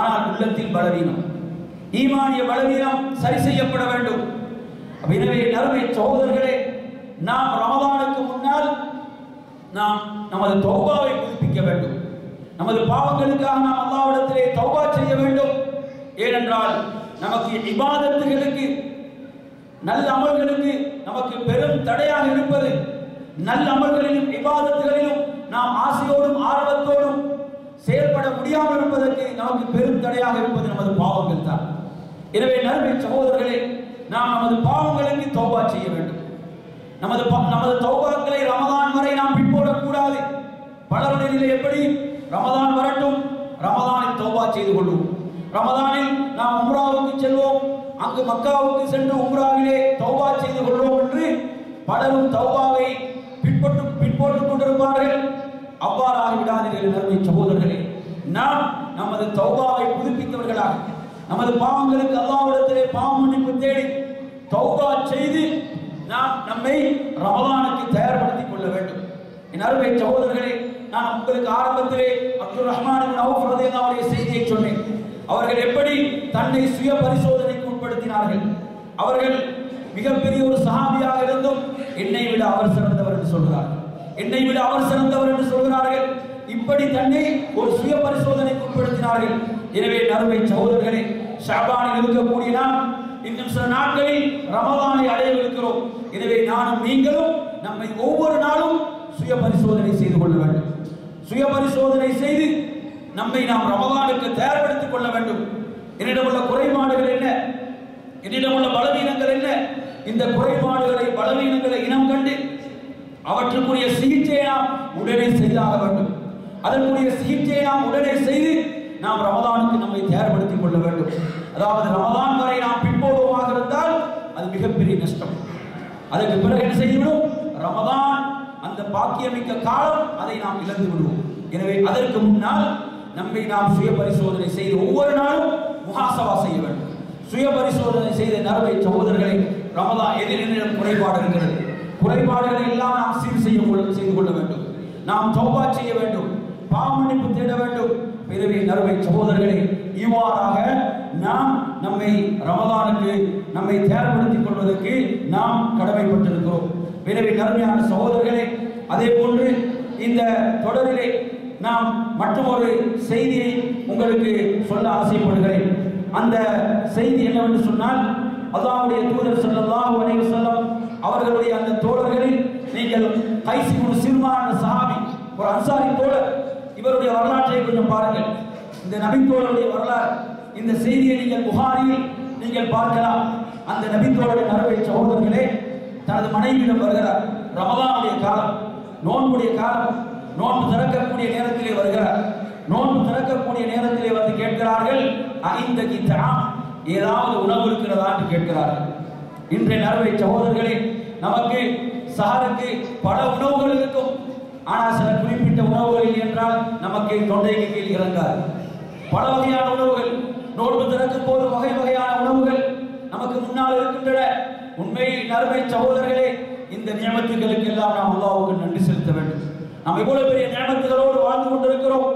Speaker 1: ஆனால் உள்ளத்தில் பலவீனம், ஈமானிய பலவீனம் சரி செய்யப்பட வேண்டும். எனவே அருமை சகோதரர்களே, நாம் ரமதானுக்கு முன்னால் நாம் நமது தௌபாவை புதுப்பிக்க வேண்டும். நமது பாவங்களுக்காக நாம் அல்லாஹ்விடத்திலே தௌபா செய்ய வேண்டும். ஏனென்றால் நமக்கு இபாதத்துகளுக்கு, நல்ல அமல்களுக்கு நமக்கு பெரும் தடையாக இருப்பது, நல்ல அமல்களிலும் இபாதத்துகளிலும் நாம் ஆசையோடும் ஆர்வத்தோடும் செயல்பட முடியாமல் இருப்பதற்கு நமக்கு பெரும் தடையாக இருப்பது நமது பாவங்கள் தான். எனவே நறுமை சகோதரர்களே, நாம் நமது பாவங்களுக்கு தௌபா செய்ய வேண்டும். நமது தௌபாக்களை ரமதான் வரை நாம் பின்போடக்கூடாது. பலருடைய நிலை எப்படி? ரமதான் வரட்டும், ரமதானில் தௌபா செய்து கொள்வோம், ரமதானில் நாம் உம்ராவுக்கு செல்வோம், அங்கு மக்காவுக்கு சென்று உம்ராவிலே தௌபா செய்து கொள்வோம் என்று பலரும் தௌபாவை பின்போட்டுக் கொண்டிருப்பார்கள். அவ்வாறாக விடாதீர்கள் நறுமை சகோதரர்களே. நாம் நமது தௌபாவை புதுப்பித்தவர்களாக, நமது பாவங்களுக்கு அல்லாஹ்விடத்திலே பாவ மன்னிப்பு தேடி தௌபா செய்து நாம் நம்மை ரமலானுக்கு தயார்படுத்திக் கொள்ள வேண்டும். என் அருமை சகோதரர்களே, நான் உங்களுக்கு ஆரம்பத்திலே அப்துல் ரஹ்மான் இப்னு அவுஃப் ரலியல்லாஹு அன்ஹுடைய செய்தியை சொன்னேன். அவர்கள் எப்படி தன்னை சுய பரிசோதனைக்கு உட்படுத்தினார்கள். அவர்கள் மிகப்பெரிய ஒரு சஹாபியாக இருந்தும் என்னை விட அவர் சிறந்தவர் என்று சொல்கிறார்கள், என்னை விட அவர் சிறந்தவர் என்று சொல்கிறார்கள். இப்படி தன்னை ஒரு சுய பரிசோதனைக்கு உட்படுத்தினார்கள். எனவே அருமை சகோதரர்களே, ஷாபானில் இருக்கக்கூடிய நாம் இன்னும் சில நாட்களில் ரமலானை அடையவிருக்கிறோம். எனவே நானும் நீங்களும் நம்மை ஒவ்வொரு நாளும் சுய பரிசோதனை செய்து கொள்ள வேண்டும். சுய பரிசோதனை செய்து நம்மை நாம் ரமலானுக்கு தயார்படுத்திக் கொள்ள வேண்டும். என்னிடம் உள்ள குறைபாடுகள் என்ன? என்னிடம் உள்ள பலவீனங்கள் என்ன? இந்த குறைபாடுகளை, பலவீனங்களை இனம் கண்டு அவற்றுக்குரிய சிகிச்சையை நாம் உடனே செய்தாக வேண்டும். அதற்குரிய சிகிச்சையை நாம் உடனே செய்து நாம் ரமலானுக்கு நம்மை தயார்படுத்திக் கொள்ள வேண்டும். அதாவது ரமலான் வரை நாம் பின்போடுவதாக இருந்தால் அது மிகப்பெரிய நஷ்டம். அதற்கு பிறகு என்ன செய்துவிடும்? ரமலான் அந்த பாக்கியமிக்க காலம், அதை நாம் இழந்து விடுவோம். எனவே அதற்கு முன்னால் நம்மை நாம் சுய பரிசோதனை செய்து ஒவ்வொரு நாளும் முஹாசபா செய்ய வேண்டும். சுய பரிசோதனை செய்த நறுமை சகோதரர்களை, ரமலான் எதிரிடம் குறைபாடு இருக்கிறது, குறைபாடுகளை எல்லாம் நாம் சீர் செய்து கொள்ள வேண்டும். நாம் தௌபா செய்ய வேண்டும், பாவ மன்னிப்பு தேட வேண்டும். எனவே நறுமை சகோதரர்களே, இவ்வாறாக நாம் நம்மை ரமலானுக்கு நம்மை தயார்படுத்திக் கொள்வதற்கு நாம் கடமைப்பட்டிருக்கிறோம். எனவே நறுமையான சகோதரர்களே, அதே போன்று இந்த தொடரிலே நாம் மற்றொரு செய்தியை உங்களுக்கு சொல்ல ஆசைப்படுகிறேன். அந்த செய்தி என்னவென்று சொன்னால், அல்லாஹ்வுடைய தூதர் ஸல்லல்லாஹு அலைஹி வஸல்லம் அவர்களுடைய அந்த தோழர்களில் நீங்கள் கைஸ் இப்னு சிர்மான் என்ற சஹாபி, ஒரு அன்சாரி தோழர், இவருடைய வரலாற்றை கொஞ்சம் பாருங்கள். இந்த நபித்தோழருடைய வரலாறு, இந்த செய்தியை நீங்கள் புகாரியில் நீங்கள் பார்க்கலாம். அந்த நபித்தோழருடைய நறுமை சகோதரர்களே, தனது மனைவியிடம் வருகிறார். ரமலானுடைய காலம், நோன்புடைய காலம், நோன்பு திறக்கக்கூடிய நேரத்திலே வருகிறார். நோன்பு திறக்கக்கூடிய நேரத்திலே வந்து கேட்கிறார்கள், ஐந்தகி தஆம், ஏதாவது உணவு இருக்கிறதா என்று கேட்கிறார்கள். இன்றைய நறுமை சகோதரர்களே, நமக்கு சஹருக்கு பல உணவுகள் இருக்கும், ஆனால் சில குறிப்பிட்ட உணவுகள் என்றால் நமக்கு தொண்டைக்கு கீழ் இறங்காது. பல வகையான உணவுகள், நோன்பு திறக்கும் போது வகை வகையான உணவுகள் நமக்கு முன்னால் இருக்கின்றன. உண்மையில் நறுமை சகோதரர்களே, இந்த நியமத்துகளுக்கு எல்லாம் நாம் அல்லாஹ்வுக்கு நன்றி செலுத்த வேண்டும். நாம் எவ்வளவு பெரிய நியமத்துகளோடு வாழ்ந்து கொண்டிருக்கிறோம்.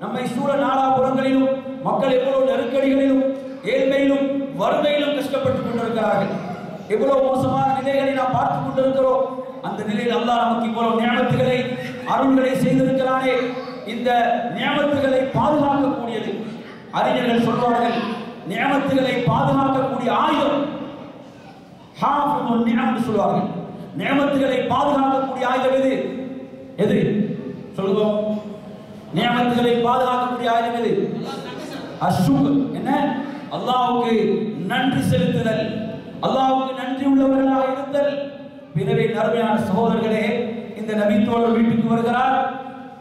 Speaker 1: நம்மை சூழ நாலாபுறங்களிலும் மக்கள் எவ்வளவு நெருக்கடிகளிலும், ஏழ்மையிலும், வறுமையிலும் கஷ்டப்பட்டுக் கொண்டிருக்கிறார்கள். எவ்வளவு மோசமான நிலைகளை நாம் பார்த்துக் கொண்டிருக்கிறோம். அந்த நிலையில் அல்லாஹ் நமக்கு இவ்வளவு நியமத்துகளை, அருள்களை செய்திருக்கிறானே. இந்த நியமத்துகளை பாதுகாக்கக்கூடியது, அறிஞர்கள் சொல்வார்கள், நியமத்துகளை பாதுகாக்கக்கூடிய ஆயுதம் ஹாஃபிதுன் நிஅம் என்று சொல்வார்கள். நியமத்துகளை பாதுகாக்கக்கூடிய ஆயுதம் எது? எது சொல்லுவோம்? நியமத்துகளை பாதுகாக்கக்கூடிய ஆயுதம் எது? அஷ்ஷுக்ர். என்ன? அல்லாஹ்வுக்கு நன்றி செலுத்துதல். அல்லாஹ்வுக்கு நன்றி உள்ளவர்களாக இருத்தல். பிறவே அருமையான சகோதரர்களே, இந்த நபித்தோழர் வீட்டுக்கு வருகிறார்,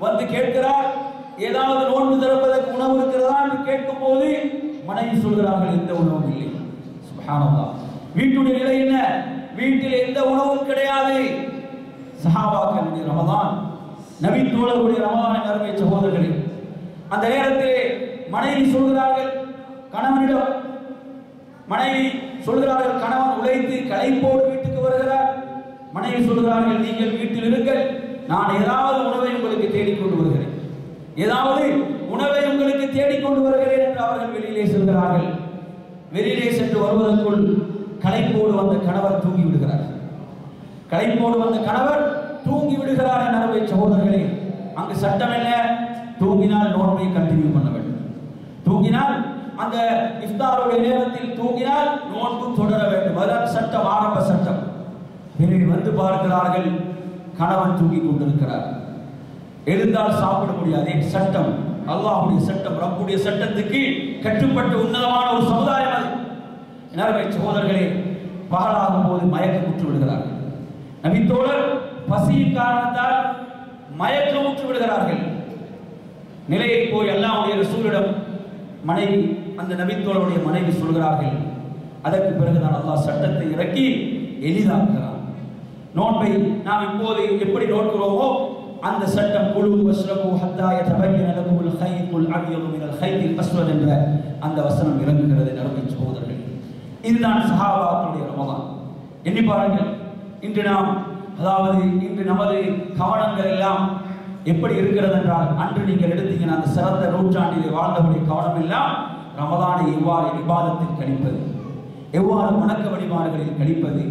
Speaker 1: வந்து கேட்கிறார், ஏதாவது நோன்பு திறப்பதற்கு உணவு இருக்கிறதா என்று கேட்கும் போது மனைவி சொல்கிறார்கள், எந்த உணவும் இல்லை. சுப்ஹானல்லாஹ். வீட்டுடைய நிலை என்ன? வீட்டில் எந்த உணவும் கிடையாது. சஹாபாக்களுடைய ரமதான், நபித்தோழருடைய ரமதான் அருமை சகோதரர்களே, அந்த நேரத்திலே மனைவி சொல்கிறார்கள் கணவனிடம், மனைவி சொல்கிறார்கள், கணவன் உழைத்து களைப்போடு வீட்டுக்கு வருகிறார். மனைவி சொல்கிறார்கள், நீங்கள் வீட்டில் இருங்கள், நான் ஏதாவது உணவை உங்களுக்கு தேடிக்கொண்டு வருகிறேன், ஏதாவது உணவை உங்களுக்கு தேடிக்கொண்டு வருகிறேன் என்று அவர்கள் வெளியிலே செல்கிறார்கள். வெளியிலே சென்று வருவதற்குள் களைப்போடு வந்த கணவர் தூங்கி விடுகிறார். களைப்போடு வந்த கணவர் தூங்கி விடுகிறார். அருமை சகோதரர்களே, அங்கு சட்டம் என்ன? தூங்கினால் நோன்பை கண்டினியூ பண்ண வேண்டும். தூங்கினால் அந்த இஃப்தாருடைய நேரத்தில் தூங்கினால் நோன்பு தொடர வேண்டும். அதுதான் சட்டம், ஆரம்ப சட்டம். பிறகு வந்து பார்க்கிறார்கள், கணவன் தூங்கி கொண்டிருக்கிறார். எழுந்தால் சாப்பிட முடியாது. சட்டம், அல்லாஹ்வுடைய சட்டம், ரப்புடைய சட்டத்துக்கு கட்டுப்பட்ட உன்னதமான ஒரு சமுதாயம் அது. எனவே சகோதரர்களே, பகலாகும் போது மயக்கமுற்று விடுகிறார்கள். நபித்தோழர் பசியின் காரணத்தால் மயக்கமுற்று விடுகிறார்கள். நிலையை போய் அல்லாஹ்வுடைய ரசூலிடம் மனைவி, அந்த நபித்தோழருடைய மனைவி சொல்கிறார்கள். அதற்கு பிறகுதான் அல்லாஹ் சட்டத்தை இறக்கி எளிதாக்குகிறார். நோன்பை நாம் இப்போது எப்படி நோக்கிறோமோ அந்த சட்டம், குலு வஷ்ரபு ஹத்தா யதபய்யன லகுமுல் கைத்துல் அப்யது மினல் கைத்தில் அஸ்வத் என்ற அந்த வசனம் இறங்குகிறது. அருமை சகோதரர்களே, இதுதான் சஹாபாக்களுடைய ரமதான். எண்ணி பாருங்கள், இன்று நாம், அதாவது இன்று நமது கவனங்கள் எல்லாம் எப்படி இருக்கிறது என்றால், அன்று நீங்கள் எடுத்தீங்கன்னா அந்த சிறந்த நூற்றாண்டிலே வாழ்ந்தவருடைய கவனம் எல்லாம் ரமதானை எவ்வாறு இபாதத்தில் கழிப்பது, எவ்வாறு வணக்க வழிபாடுகளில் கழிப்பது,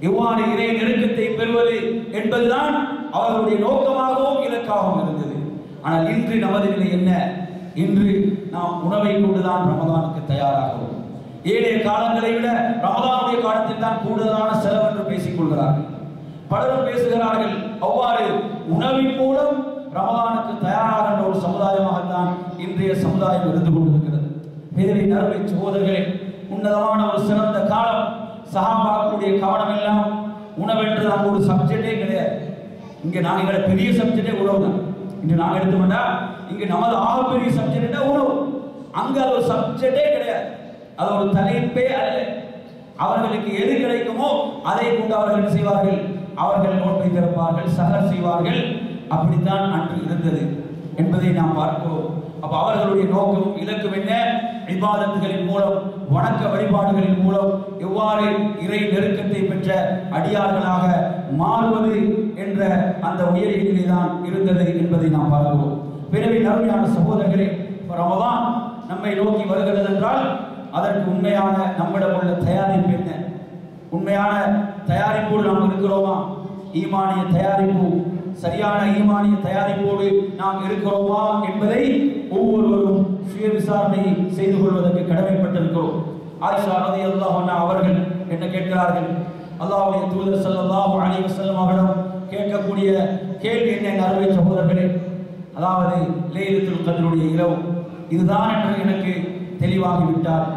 Speaker 1: எவ்வாறு இறை நெருக்கத்தை பெறுவது என்பதுதான் அவர்களுடைய நோக்கமாகவும் இலக்காகவும் இருந்தது. ஆனால் இன்று நமது நிலை என்ன? இன்று நாம் உணவை கொண்டுதான் ரமதானுக்கு தயாராகிறோம். ஏழைய காலங்களை விட ரமதானுடைய காலத்தில் தான் கூடுதலான செலவு என்று பேசிக் கொள்கிறார்கள். பலரும் பேசுகிறார்கள், அவ்வாறு உணவின் மூலம் ரமதானுக்கு தயாராகின்ற ஒரு சமுதாயமாகத்தான் இன்றைய சமுதாயம் இருந்து கொண்டிருக்கிறது. எனவே அருமை சகோதரர்களே, உன்னதமான ஒரு சிறந்த காலம். சஹாபாக்களுடைய கவனம் எல்லாம் உணவென்று அங்கு ஒரு சப்ஜெக்டே கிடையாது. இங்கே நாங்கள் பெரிய சப்ஜெக்டே உணவு தான். இன்று நாங்கள் எடுத்துக்கொண்டா இங்கு நமது ஆகப்பெரிய சப்ஜெக்டே உணவு. அங்கு அது ஒரு சப்ஜெக்டே கிடையாது, அது ஒரு தலைப்பே அல்ல. அவர்களுக்கு எது கிடைக்குமோ அதை கொண்டு அவர்கள் என்ன செய்வார்கள்? அவர்கள் நோன்பை திறப்பார்கள், சஹர் செய்வார்கள். அப்படித்தான் அன்று இருந்தது என்பதை நாம் பார்க்கிறோம். அப்ப அவர்களுடைய நோக்கம், இலக்கம் என்ன? இபாதத்துகளின் மூலம், வணக்க வழிபாடுகளின் மூலம் எவ்வாறு இறை நெருக்கத்தை பெற்ற அடியார்களாக மாறுவது என்ற அந்த உயர்நிலை தான் இருந்தது என்பதை நாம் பார்க்கிறோம். பிறகு அருமையான சகோதரர்களே, ரமதான் நம்மை நோக்கி வருகிறது என்றால் அதற்கு உண்மையான நம்மிடம் உள்ள தயாரிப்பு என்ன? உண்மையான தயாரிப்போடு நாம் இருக்கிறோமா? ஈமானிய தயாரிப்பு, சரியான ஈமானிய தயாரிப்போடு நாம் இருக்கிறோமா என்பதை ஒவ்வொருவரும் சுய விசாரணை செய்து கொள்வதற்கு கடமைப்பட்டிருக்கிறோம். ஆயிஷா ரலியல்லாஹு அன்ஹா அவர்கள் என்ன கேட்கிறார்கள்? அல்லாஹ்வுடைய தூதர் ஸல்லல்லாஹு அலைஹி வஸல்லம் அவரிடம் கேட்கக்கூடிய கேள்வி என்ன? அருமை சகோதரர்களே, அதாவது லைலத்துல் கத்ருடைய இரவு இதுதான் என்று எனக்கு தெளிவாகிவிட்டால்,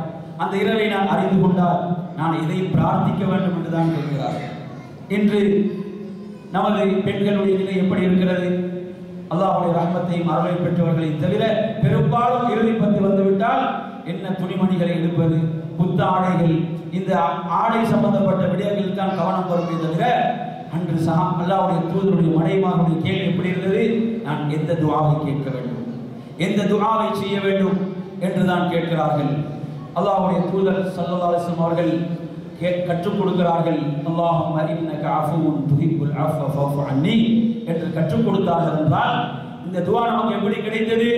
Speaker 1: அந்த இரவை நான் அறிந்து கொண்டால் நான் இதை பிரார்த்திக்க வேண்டும் என்று தான் கேட்கிறார். இன்று நமது பெண்களுடைய நிலை எப்படி இருக்கிறது? அல்லாஹ்வுடைய ரஹ்மத்தையும் அருளை பெற்றவர்களை தவிர பெரும்பாலும் இறுதி பத்து வந்துவிட்டால் என்ன துணிமணிகளை எடுப்பது, புத்த ஆடைகள், இந்த ஆடை சம்பந்தப்பட்ட விடயங்களில் தான் கவனம் வருவதை தவிர அன்று அல்லாஹ்வுடைய தூதருடைய மனைவிமாருடைய கேள்வி எப்படி இருந்தது? நான் எந்த துஆவை கேட்க வேண்டும், எந்த துஆவை செய்ய வேண்டும் என்றுதான் கேட்கிறார்கள். அல்லாஹ்வுடைய தூதர் ஸல்லல்லாஹு அலைஹி வஸல்லம் அவர்கள் கற்றுக் கொடுக்கிறார்கள். அல்லாஹும்ம இன்னக அஃபுவுன் துஹிப்புல் அஃவ ஃபஃபு அன்னி என்று கற்றுக் கொடுத்தார்கள் என்றால் இந்த துஆ நமக்கு எப்படி கிடைத்தது?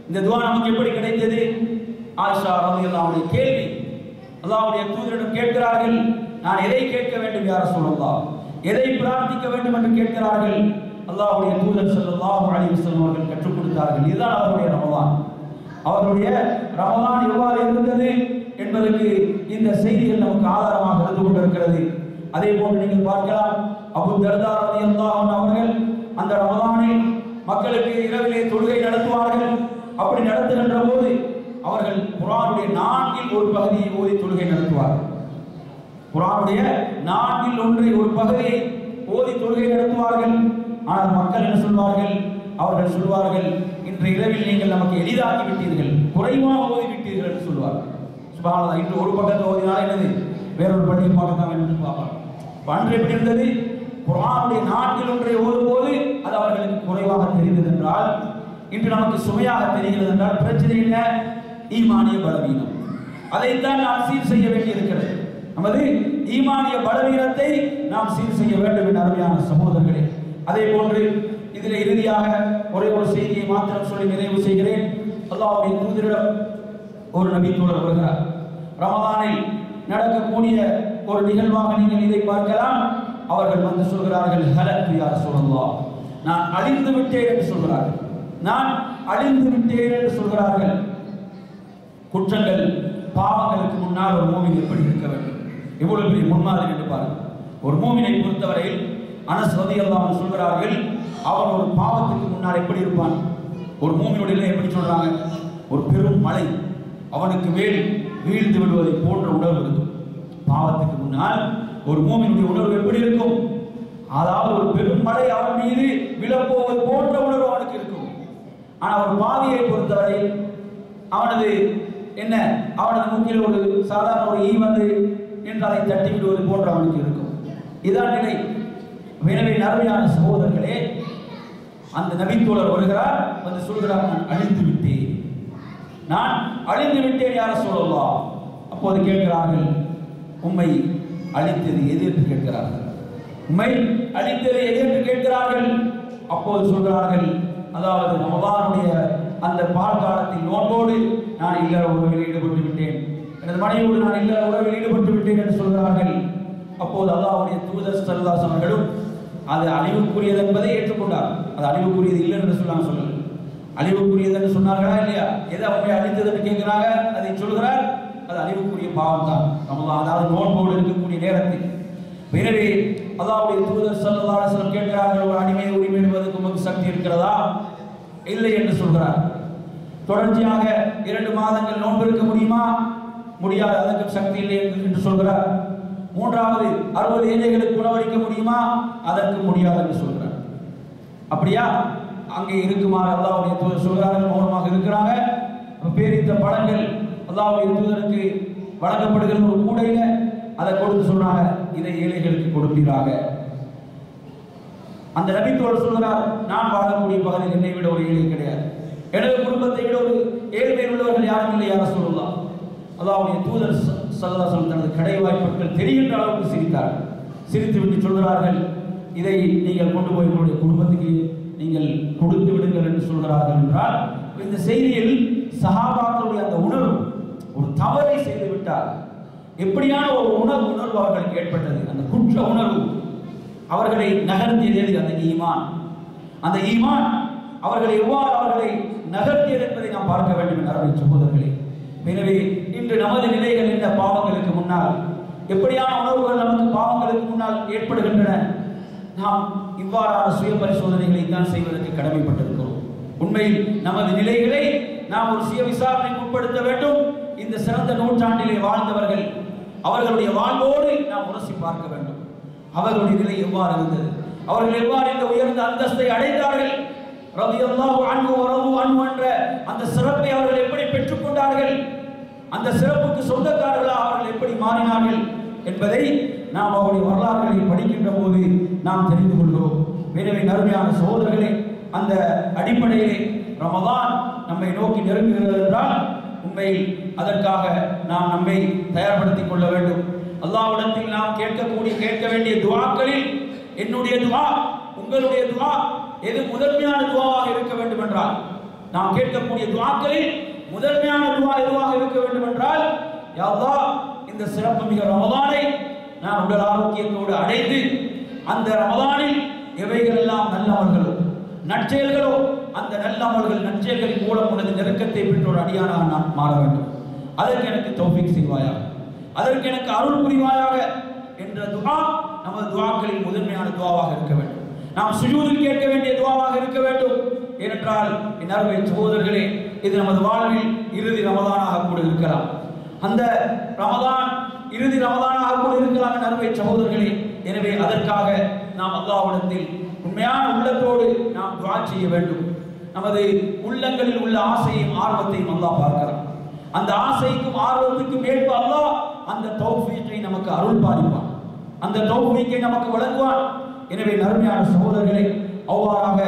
Speaker 1: இந்த துஆ நமக்கு எப்படி கிடைத்தது? ஆயிஷா ரலியல்லாஹு அன்ஹா கேள்வி, அல்லாஹ்வுடைய தூதரிடம் கேட்கிறார்கள், நான் எதை கேட்க வேண்டும் யா ரசூலல்லாஹ், எதை பிரார்த்திக்க வேண்டும் என்று கேட்கிறார்கள். அல்லாஹ்வுடைய தூதர் ஸல்லல்லாஹு அலைஹி வஸல்லம் அவர்கள் கற்றுக் கொடுத்தார்கள். இதுதான் அவருடைய ரமலான். அவருடைய ரமலான் எவ்வாறு இருந்தது என்பதற்கு இந்த செய்திகள் நமக்கு ஆதாரமாக இருந்து கொண்டிருக்கிறது. அதே போன்று நீங்கள் பார்க்கலாம், அபூ தர்தா ரலியல்லாஹு அன்ஹு அவர்கள் அந்த ரமலானில் மக்களுக்கு இரவிலே தொழுகை நடத்துவார்கள். அப்படி நடத்துகின்ற போது அவர்கள் குர்ஆனுடைய 4 ஒரு பகுதியை ஓதி தொழுகை நடத்துவார்கள். குர்ஆனுடைய 1/4 ஒரு பகுதியை ஓதி தொழுகை நடத்துவார்கள். ஆனால் மக்கள் என்ன சொல்வார்கள்? அவர்கள் சொல்வார்கள், இன்று இரவில் நீங்கள் நமக்கு எளிதாக்கி விட்டீர்கள், குறைவாக ஓதி விட்டீர்கள் என்று சொல்வார்கள். சுப்ஹானல்லாஹ். இன்று ஒரு பக்கத்தை ஓதினாலும் என்னது வேறொரு பள்ளியை பார்க்கலாம் என்று பார்ப்பாங்க. அன்று எப்படி இருந்தது? குர்ஆனுடைய 1/4 ஓதும் போது அது அவர்களுக்கு குறைவாக தெரிந்தது என்றால், இன்று நமக்கு சுமையாக தெரிகிறது என்றால் பிரச்சனை என்ன? ஈமானிய பலவீனம். அதைத்தான் நாம் சீர் செய்ய வேண்டியிருக்கிறது. நமது ஈமானிய பலவீனத்தை நாம் சீர் செய்ய வேண்டும் என்ற அருமையான சகோதரர்களே. அதே போன்று இதில் இறுதியாக ஒரே ஒரு செய்தியை மாத்திரம் சொல்லி நிறைவு செய்கிறேன். அல்லாஹ்வுடைய தூதரிடம் ஒரு நபி தோழர் வருகிறார். ரமதானில் நடக்கக்கூடிய ஒரு நிகழ்வாக நீங்கள் இதை பார்க்கலாம். அவர்கள் வந்து சொல்கிறார்கள், ஹலக் யா ரசூலல்லாஹ், நான் அழிந்து விட்டேன் என்று சொல்கிறார்கள். நான் அழிந்து விட்டேன் என்று சொல்கிறார்கள். குற்றங்கள் பாவங்களுக்கு முன்னால் ஒரு மூமின் எப்படி இருக்க வேண்டும், எவ்வளவு பெரிய முன்மாதிரி என்று பாருங்கள். ஒரு மூமினை பொறுத்தவரையில் அனஸ் ரலியல்லாஹு அன்ஹு சொல்கிறார்கள், அவன் ஒரு பாவத்துக்கு முன்னால் எப்படி இருப்பான்? ஒரு மூமினுடைய எப்படி சொல்றாங்க? ஒரு பெரும் மலை அவனுக்கு மேல் வீழ்ந்து விடுவதை போன்ற உணர்வு இருக்கும். பாவத்துக்கு முன்னால் ஒரு மூமினுடைய உணர்வு எப்படி இருக்கும்? அதாவது ஒரு பெரும் மலை அவன் மீது விழப்போவது போன்ற உணர்வு அவனுக்கு இருக்கும். ஆனால் ஒரு பாவியை பொறுத்தவரை அவனது என்ன, அவனது மூக்கில் ஒரு சாதாரண ஒரு ஈ வந்து என்று அதை தட்டி விடுவது போன்ற அவனுக்கு இருக்கும். இதான் நிலை. எனவே நறுமையான சகோதரர்களே, அந்த நபித்தோழர் வருகிறார், வந்து சொல்கிறார், நான் அழிந்து விட்டேன், நான் அழிந்து விட்டேன் யா ரசூலல்லாஹ். அப்போது கேட்கிறார்கள், உம்மை அழித்தது எது என்று கேட்கிறார்கள். உம்மை அழித்தது எது என்று கேட்கிறார்கள். அப்போது சொல்கிறார்கள், அதாவது ரமதானுடைய அந்த பால் காலத்தில் நோன்போடு நான் இல்லற உறவில் ஈடுபட்டு விட்டேன், எனது மனைவியோடு நான் இல்லற உறவில் ஈடுபட்டு விட்டேன் என்று சொல்கிறார்கள். அப்போது அல்லாஹ்வுடைய தூதர் ஸல்லல்லாஹு அலைஹி வஸல்லம் அவர்களும் அது அழிவுக்குரியது என்பதை ஏற்றுக்கொண்டார். அது அழிவுக்குரியது இல்லை என்று சொல்லல, அழிவுக்குரியது என்று சொன்னார்களா இல்லையா? எதை அவங்க அழித்தது என்று கேட்கிறாங்க, அதை சொல்கிறார், அது அழிவுக்குரிய பாவம் தான். அதாவது நோன்போடு இருக்கக்கூடிய நேரத்தில். எனவே அல்லாஹ்வுடைய தூதர் ஸல்லல்லாஹு அலைஹி வஸல்லம் கேட்கிறார்கள், ஒரு அடிமையை உரிமையிடுவதற்கு உங்களுக்கு சக்தி இருக்கிறதா? இல்லை என்று சொல்கிறார். தொடர்ச்சியாக 2 மாதங்கள் நோன்பு இருக்க முடியுமா? முடியாது, அதற்கு சக்தி இல்லை என்று சொல்கிறார். 3வது 60 ஏழைகளுக்கு உணவளிக்க முடியுமா? அதற்கு முடியாது என்று சொல்கிறார். அப்படியா? அங்கே இருக்குமாறு அல்லாஹ்வுடைய தூதர் சொல்கிறார்கள், மௌனமாக இருக்கிறாங்க. பேரித்த பழங்கள் அல்லாஹ்வுடைய தூதருக்கு வழங்கப்படுகிற ஒரு கூடையில அதை கொடுத்து சொல்றாங்க, இதை ஏழைகளுக்கு கொடுப்பீராக. அந்த நபித்தோடு சொல்கிறார், நான் வாழக்கூடிய பகுதியில் என்னை விட ஒரு ஏழை கிடையாது, எனது குடும்பத்தை விட ஒரு ஏழ்மையில் உள்ளவர்கள் யாரும் இல்லை யா ரசூலுல்லாஹ். அல்லாஹ்வுடைய தூதர் ஸல்லல்லாஹு அலைஹி வஸல்லம் தனது கடைவாய்ப்பற்கள் தெரிகின்ற அளவுக்கு சிரித்தார்கள். சிரித்து விட்டு சொல்கிறார்கள், இதை நீங்கள் கொண்டு போய் உங்களுடைய குடும்பத்துக்கு நீங்கள் கொடுத்து விடுங்கள் என்று சொல்கிறார்கள். என்றால் இந்த செய்தியில் சஹாபாக்களுடைய அந்த உணர்வு, ஒரு தவறை செய்து விட்டார், எப்படியான ஒரு உணர்வு அவர்களுக்கு ஏற்பட்டது, அந்த குற்ற உணர்வு அவர்களை நகர்த்தியது. அந்த ஈமான், அந்த ஈமான் அவர்களை எவ்வாறு அவர்களை நகர்த்தியது என்பதை நாம் பார்க்க வேண்டும் என்ற அருமை சகோதரர்களே. எனவே இன்று நமது நிலைகள் என்ன? பாவங்களுக்கு முன்னால் எப்படியான உணர்வுகள் நமக்கு பாவங்களுக்கு முன்னால் ஏற்படுகின்றன? நாம் இவ்வாறான சுய பரிசோதனைகளை தான் செய்வதற்கு கடமைப்பட்டிருக்கிறோம். உண்மையில் நமது நிலைகளை நாம் ஒரு சுய விசாரணைக்கு உட்படுத்த வேண்டும். இந்த சிறந்த நூற்றாண்டிலே வாழ்ந்தவர்கள், அவர்களுடைய வாழ்வோடு நாம் உரசி பார்க்க வேண்டும். அவர்களுடைய நிலை எவ்வாறு இருந்தது? அவர்கள் எவ்வாறு இந்த உயர்ந்த அந்தஸ்தை அடைந்தார்கள்? ரலியல்லாஹு அன்ஹு வ ரது அன்ஹு என்ற அந்த சிறப்பை அவர்கள் எப்படி பெற்றுக்கொண்டார்கள்? அந்த சிறப்புக்கு சொந்தக்காரர்களாக அவர்கள் எப்படி மாறினார்கள் என்பதை நாம் அவருடைய வரலாறுகளை படிக்கின்ற போது நாம் தெரிந்து கொள்கிறோம். எனவே நறுமையான சகோதரர்களே, அந்த அடிப்படையிலே ரமதான் நம்மை நோக்கி நெருங்குகிறது என்றால் உண்மையில் அதற்காக நாம் நம்மை தயார்படுத்திக் கொள்ள வேண்டும். அல்லாஹ்விடத்தில் நாம் கேட்க வேண்டிய துஆக்களில் என்னுடைய துஆ, உங்களுடைய துஆ எது முதன்மையான துஆவாக இருக்க வேண்டும் என்றால், நாம் கேட்கக்கூடிய துஆக்களில் முதன்மையான துஆ எதுவாக இருக்க வேண்டும் என்றால், யா அல்லாஹ், இந்த சிறப்பு மிக ரமதானை நான் உடல் ஆரோக்கியத்தோடு அடைந்து அந்த ரமதானில் எவைகள் எல்லாம் நல்ல அமல்களோ நற்செயல்களோ, அந்த நல்ல அமல்கள் நற்செயல்களின் மூலம் உனது நெருக்கத்தை பெற்ற ஒரு அடியானாக நான் மாற வேண்டும். அதற்கு எனக்கு தௌஃபீக் செய்வாயாக, அதற்கு எனக்கு அருள் புரிவாயாக என்ற துஆ நமது துஆக்களில் முதன்மையான துஆவாக இருக்க வேண்டும். நாம் சுஜூதில் கேட்க வேண்டிய துஆவாக இருக்க வேண்டும். ஏனென்றால் என் அருமை சகோதரர்களே, இது நமது வாழ்வில் இறுதி ரமதானாக கூட இருக்கலாம். அந்த ரமதான் இறுதி ரமதானாக கூட இருக்கலாம் அருமை சகோதரர்களே. எனவே அதற்காக நாம் அல்லாஹ்விடத்தில் உண்மையான உள்ளத்தோடு நாம் துஆ செய்ய வேண்டும். நமது உள்ளங்களில் உள்ள ஆசையும் ஆர்வத்தையும் அல்லாஹ் பார்க்கிறான். அந்த ஆசைக்கும் ஆர்வத்துக்கும் ஏற்ப அல்லாஹ் அந்த தௌஃபீக்கை நமக்கு அருள் பாலிப்பான், அந்த தௌஃபீக்கை நமக்கு வழங்குவான். எனவே நறுமையான சகோதரர்களே, அவ்வாறாக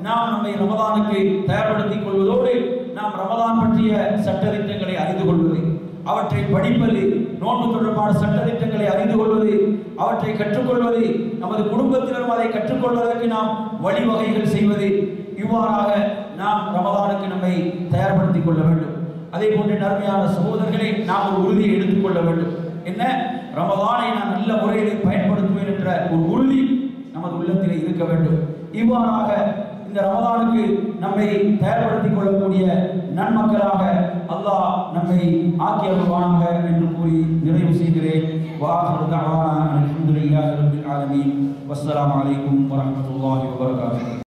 Speaker 1: நாம் நம்மை ரமதானுக்கு தயார்படுத்திக் கொள்வதோடு நாம் ரமதான் பற்றிய சட்டதிட்டங்களை அறிந்து கொள்வது, அவற்றை படிப்பது, நோன்பு தொடர்பான சட்டதிட்டங்களை அறிந்து கொள்வது, அவற்றை கற்றுக்கொள்வது, நமது குடும்பத்தினரும் அதை கற்றுக்கொள்வதற்கு நாம் வழிவகைகள் செய்வது, இவ்வாறாக நாம் ரமதானுக்கு நம்மை தயார்படுத்திக் கொள்ள வேண்டும். அதே போன்ற நன்மையான சகோதரர்களை நாம் ஒரு உறுதியை எடுத்துக்கொள்ள வேண்டும். என்ன? ரமதானை நான் நல்ல முறையில் பயன்படுத்துவேன் என்ற ஒரு உறுதி நமது உள்ளத்திலே இருக்க வேண்டும். இவ்வாறாக இந்த ரமதானுக்கு நம்மை தயார்படுத்திக் கொள்ளக்கூடிய நன்மக்களாக அல்லாஹ் நம்மை ஆக்கியருள்வானாக என்று கூறி நிறைவு செய்கிறேன். வஆகிரு தஅவானா அல்ஹம்துலில்லாஹி ரப்பில் ஆலமீன். வஸ்ஸலாமு அலைக்கும் வரஹ்மத்துல்லாஹி வபரகாத்துஹு.